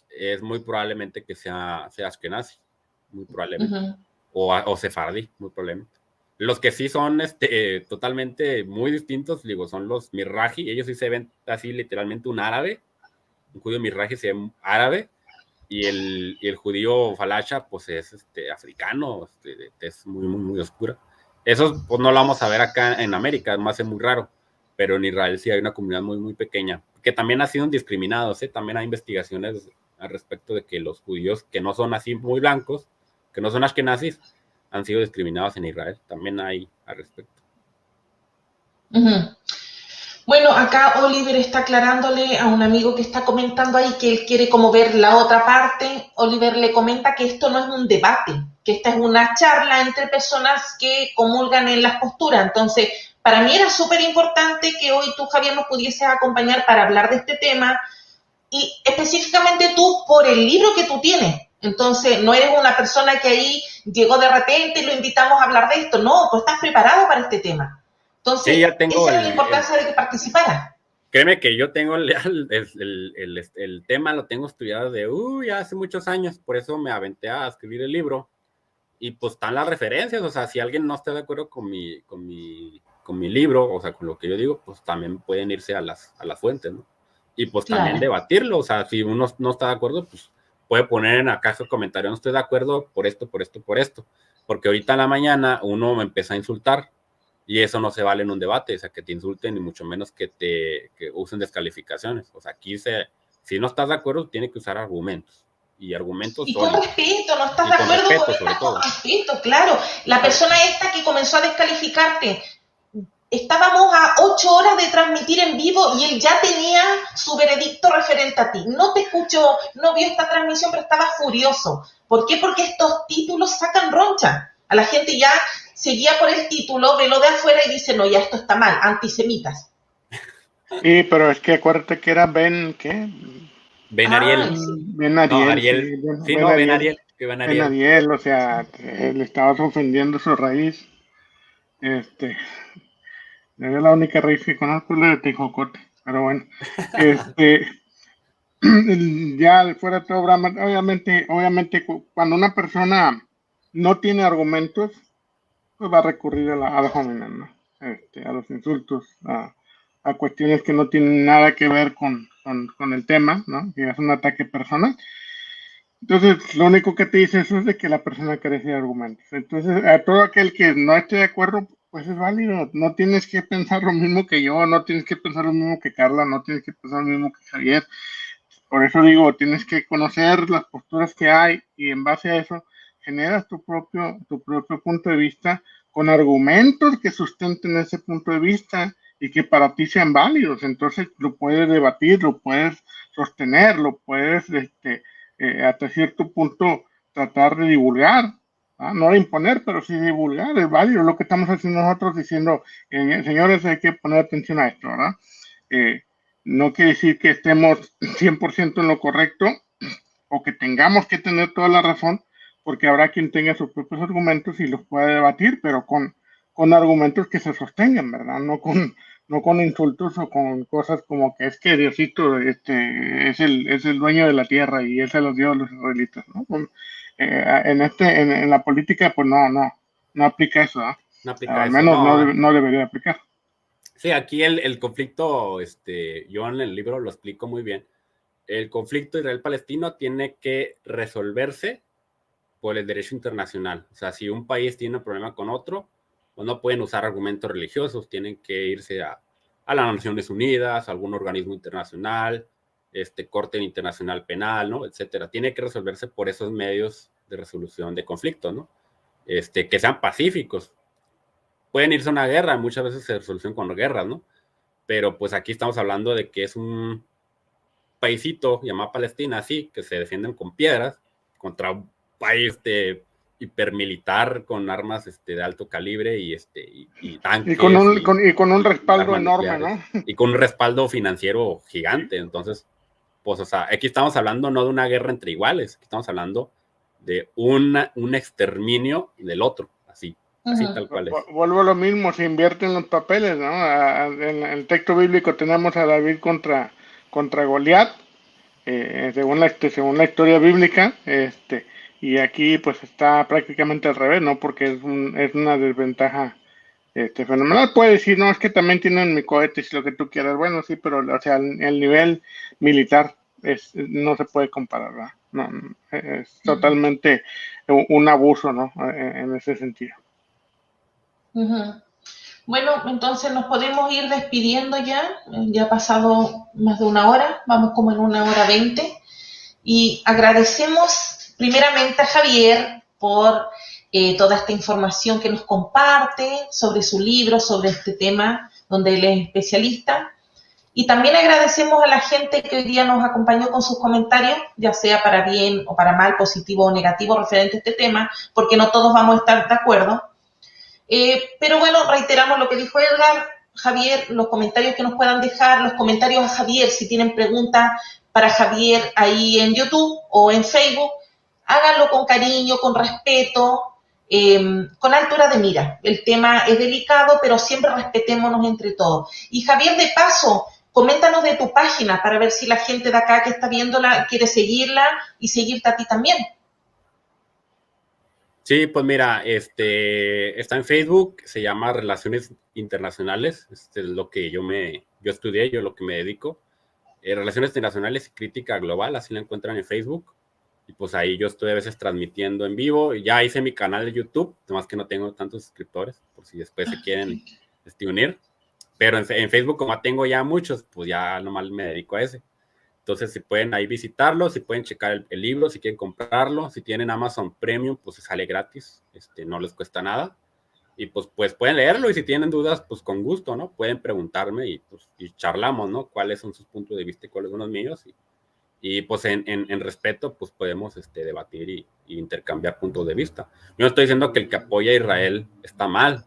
es muy probablemente que sea ashkenazi, muy probablemente, o sefardí, muy probablemente. Los que sí son totalmente muy distintos, digo, son los Mizrahi, ellos sí se ven así literalmente un árabe, un judío Mizrahi se ve árabe, y el judío Falasha pues es africano, es muy, muy, muy oscura. Eso pues no lo vamos a ver acá en América, además es muy raro, pero en Israel sí hay una comunidad muy, muy pequeña, que también ha sido discriminados, ¿eh? También hay investigaciones al respecto de que los judíos que no son así muy blancos, que no son ashkenazis, han sido discriminados en Israel, también hay al respecto. Ujú. Bueno, acá Oliver está aclarándole a un amigo que está comentando ahí que él quiere como ver la otra parte. Oliver le comenta que esto no es un debate, que esta es una charla entre personas que comulgan en las posturas. Entonces, para mí era súper importante que hoy tú, Javier, nos pudieses acompañar para hablar de este tema y específicamente tú por el libro que tú tienes. Entonces, no eres una persona que ahí llegó de repente y lo invitamos a hablar de esto. No, tú estás preparado para este tema. Entonces, Sí, ya tengo esa era la importancia de que participara. Créeme que yo tengo el tema, lo tengo estudiado de ya hace muchos años, por eso me aventé a escribir el libro. Y pues están las referencias, o sea, si alguien no está de acuerdo con mi libro, o sea, con lo que yo digo, pues también pueden irse a las fuentes, ¿no? Y pues también Claro. debatirlo, o sea, si uno no está de acuerdo, pues puede poner en la caja de comentarios, no estoy de acuerdo por esto, por esto, por esto. Porque ahorita en la mañana uno me empieza a insultar y eso no se vale en un debate, o sea, que te insulten ni mucho menos que usen descalificaciones. O sea, si no estás de acuerdo, tiene que usar argumentos y argumentos Y con sólidos respeto, no estás y de con acuerdo con respeto sobre estas con todo. respeto, claro. La Claro. persona esta que comenzó a descalificarte, estábamos a 8 horas de transmitir en vivo y él ya tenía su veredicto referente a ti. No te escuchó, no vio esta transmisión, pero estaba furioso. ¿Por qué? Porque estos títulos sacan roncha. A la gente ya se guía por el título, ve lo de afuera y dice, no, ya esto está mal, antisemitas. Sí, pero es que acuérdate que era Ben, ¿qué? Ben Ay, Ariel. sí. Ben No, Ariel, sí, Ariel. Sí, Ben no, Ben Ariel. Ariel. Que Ben Ben Ariel. Ariel, o sea, le estabas ofendiendo su raíz. Este, es la única raíz que conozco, es la de Tejocote, pero bueno, este, ya fuera de todo broma, obviamente, cuando una persona no tiene argumentos, pues va a recurrir a la homina, ¿no? A los insultos, a cuestiones que no tienen nada que ver con el tema, ¿no? Que es un ataque personal. Entonces, lo único que te dice eso es de que la persona carece de argumentos. Entonces, a todo aquel que no esté de acuerdo, pues es válido. No tienes que pensar lo mismo que yo, no tienes que pensar lo mismo que Carla, no tienes que pensar lo mismo que Javier. Por eso digo, tienes que conocer las posturas que hay y en base a eso generas tu propio punto de vista con argumentos que sustenten ese punto de vista y que para ti sean válidos. Entonces lo puedes debatir, lo puedes sostener, lo puedes hasta cierto punto tratar de divulgar. No de imponer, pero sí divulgar, es válido lo que estamos haciendo nosotros diciendo, señores, hay que poner atención a esto, ¿verdad? Eh, no quiere decir que estemos 100% en lo correcto o que tengamos que tener toda la razón, porque habrá quien tenga sus propios argumentos y los pueda debatir, pero con argumentos que se sostengan, ¿verdad? No con insultos o con cosas como que es que Diosito es el dueño de la tierra y él se los dio a los israelitas, ¿no? En la política, pues no aplica eso, ¿eh? No aplica Al eso. menos No. no debería aplicar. Sí, aquí el conflicto, yo en el libro lo explico muy bien. El conflicto Israel-Palestino tiene que resolverse por el derecho internacional. O sea, si un país tiene un problema con otro, pues no pueden usar argumentos religiosos, tienen que irse a las Naciones Unidas, a algún organismo internacional, Corte Internacional Penal, ¿no? Etcétera. Tiene que resolverse por esos medios de resolución de conflictos, ¿no? Que sean pacíficos. Pueden irse a una guerra, muchas veces se resolución con guerras, ¿no? Pero pues aquí estamos hablando de que es un paísito llamado Palestina, sí, que se defienden con piedras contra un país hipermilitar con armas de alto calibre y Y con tanques un, con, y con un respaldo armas enorme, nucleares ¿no? y con un respaldo financiero gigante. Entonces, pues, o sea, aquí estamos hablando no de una guerra entre iguales, aquí estamos hablando de un exterminio del otro, así tal cual es. Vuelvo a lo mismo, se invierte en los papeles, ¿no? En el texto bíblico tenemos a David contra Goliat, según la historia bíblica, y aquí pues está prácticamente al revés, ¿no? Porque es una desventaja fenomenal. Puede decir, no, es que también tienen mi cohete, si lo que tú quieras. Bueno, sí, pero o sea, el nivel militar no se puede comparar, ¿verdad? No, es totalmente un abuso, ¿no? En ese sentido. Ujú. Bueno, entonces nos podemos ir despidiendo ya. Ya ha pasado más de una hora, vamos como en 1 hora 20. Y agradecemos primeramente a Javier por toda esta información que nos comparte sobre su libro, sobre este tema donde él es especialista. Y también agradecemos a la gente que hoy día nos acompañó con sus comentarios, ya sea para bien o para mal, positivo o negativo referente a este tema, porque no todos vamos a estar de acuerdo. Pero bueno, reiteramos lo que dijo Edgar, Javier, los comentarios que nos puedan dejar, los comentarios a Javier, si tienen preguntas para Javier ahí en YouTube o en Facebook, háganlo con cariño, con respeto, con altura de mira. El tema es delicado, pero siempre respetémonos entre todos. Y Javier, de paso, coméntanos de tu página para ver si la gente de acá que está viéndola quiere seguirla y seguirte a ti también. Sí, pues mira, está en Facebook, se llama Relaciones Internacionales, es lo que yo estudié, yo lo que me dedico. Relaciones Internacionales y Crítica Global, así la encuentran en Facebook. Y pues ahí yo estoy a veces transmitiendo en vivo. Ya hice mi canal de YouTube, además que no tengo tantos suscriptores, por si después se quieren unir. Pero en Facebook, como tengo ya muchos, pues ya nomás me dedico a ese. Entonces, si pueden ahí visitarlo, si pueden checar el libro, si quieren comprarlo, si tienen Amazon Premium, pues sale gratis, no les cuesta nada. Y pues pueden leerlo y si tienen dudas, pues con gusto, ¿no? Pueden preguntarme y charlamos, ¿no? ¿Cuáles son sus puntos de vista y cuáles son los míos? Y pues en respeto, pues podemos debatir y intercambiar puntos de vista. Yo no estoy diciendo que el que apoya a Israel está mal,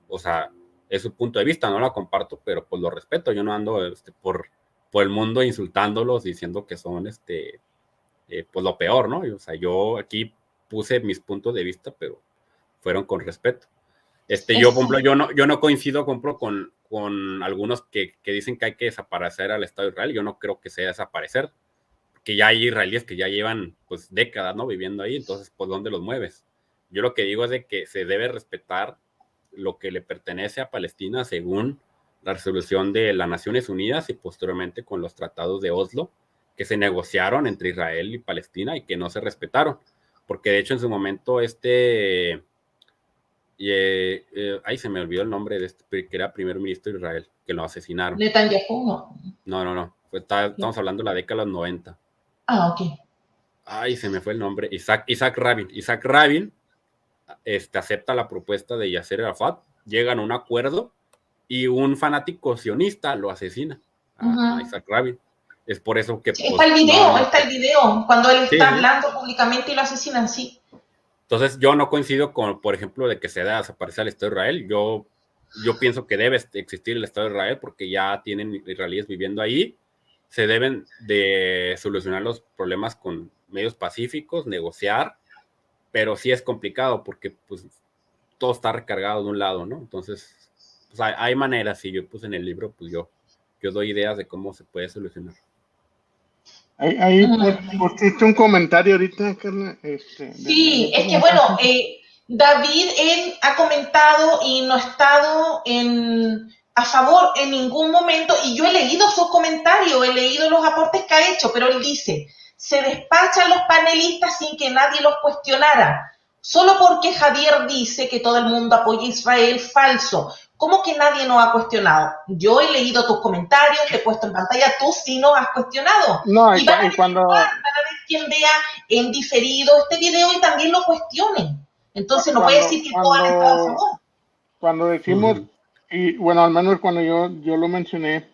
o sea, es su punto de vista, no lo comparto, pero pues lo respeto. Yo no ando por el mundo insultándolos, diciendo que son pues lo peor, ¿no? O sea, yo aquí puse mis puntos de vista, pero fueron con respeto. Yo, por ejemplo, yo no coincido, con algunos que dicen que hay que desaparecer al Estado de Israel. Yo no creo que sea desaparecer, que ya hay israelíes que ya llevan pues décadas, ¿no? Viviendo ahí, entonces, ¿por dónde los mueves? Yo lo que digo es de que se debe respetar lo que le pertenece a Palestina según la resolución de las Naciones Unidas y posteriormente con los tratados de Oslo que se negociaron entre Israel y Palestina y que no se respetaron, porque de hecho en su momento ahí se me olvidó el nombre de que era primer ministro de Israel, que lo asesinaron. Netanyahu, ¿no? No. Estamos hablando de la década de los 90. Ah, ok. Ay, se me fue el nombre. Isaac Rabin. Isaac Rabin acepta la propuesta de Yasser Arafat, llegan a un acuerdo y un fanático sionista lo asesina a Isaac Rabin. Es por eso que... Sí, pues, está el video, cuando él está hablando públicamente y lo asesinan, sí. Entonces yo no coincido con, por ejemplo, de que se deba desaparecer el Estado de Israel. Yo pienso que debe existir el Estado de Israel porque ya tienen israelíes viviendo ahí. Se deben de solucionar los problemas con medios pacíficos, negociar, pero sí es complicado porque pues todo está recargado de un lado, ¿no? Entonces, pues hay maneras, y yo puse en el libro, pues yo doy ideas de cómo se puede solucionar. Ahí pusiste un comentario ahorita, Carla. Sí, es que bueno, David, él ha comentado y no ha estado a favor en ningún momento, y yo he leído sus comentarios, he leído los aportes que ha hecho, pero él dice, se despachan los panelistas sin que nadie los cuestionara, solo porque Javier dice que todo el mundo apoya a Israel, falso. ¿Cómo que nadie nos ha cuestionado? Yo he leído tus comentarios, te he puesto en pantalla, tú sí nos has cuestionado. No, y cuando... Para ver quién vea en diferido este video y también lo cuestione. Entonces no puede decir que todos han estado a favor. Cuando decimos, y bueno, al menos cuando yo lo mencioné,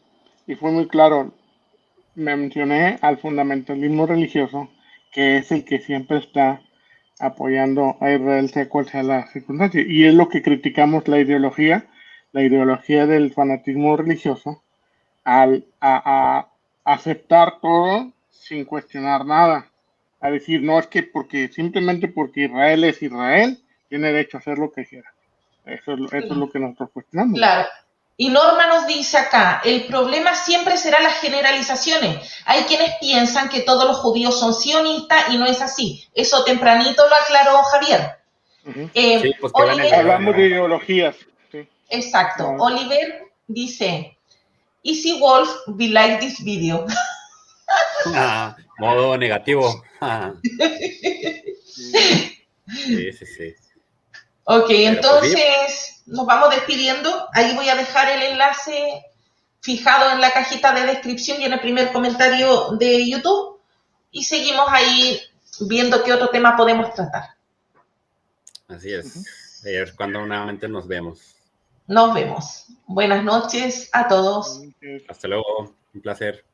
y fue muy claro, me mencioné al fundamentalismo religioso, que es el que siempre está apoyando a Israel, sea cual sea la circunstancia. Y es lo que criticamos la ideología del fanatismo religioso, a aceptar todo sin cuestionar nada. A decir, no, es que simplemente porque Israel es Israel, tiene derecho a hacer lo que quiera. Eso es lo que nosotros cuestionamos. Claro. Y Norma nos dice acá, el problema siempre será las generalizaciones. Hay quienes piensan que todos los judíos son sionistas y no es así. Eso tempranito lo aclaró Javier. Sí, pues Oliver, hablamos de ideologías. Sí. Exacto. No. Oliver dice, Easy Wolf will like this video. Modo negativo. Sí. Ok, Pero, entonces pues, sí, nos vamos despidiendo. Ahí voy a dejar el enlace fijado en la cajita de descripción y en el primer comentario de YouTube. Y seguimos ahí viendo qué otro tema podemos tratar. así es. A ver cuándo nuevamente nos vemos. Nos vemos. Buenas noches a todos. Hasta luego. Un placer.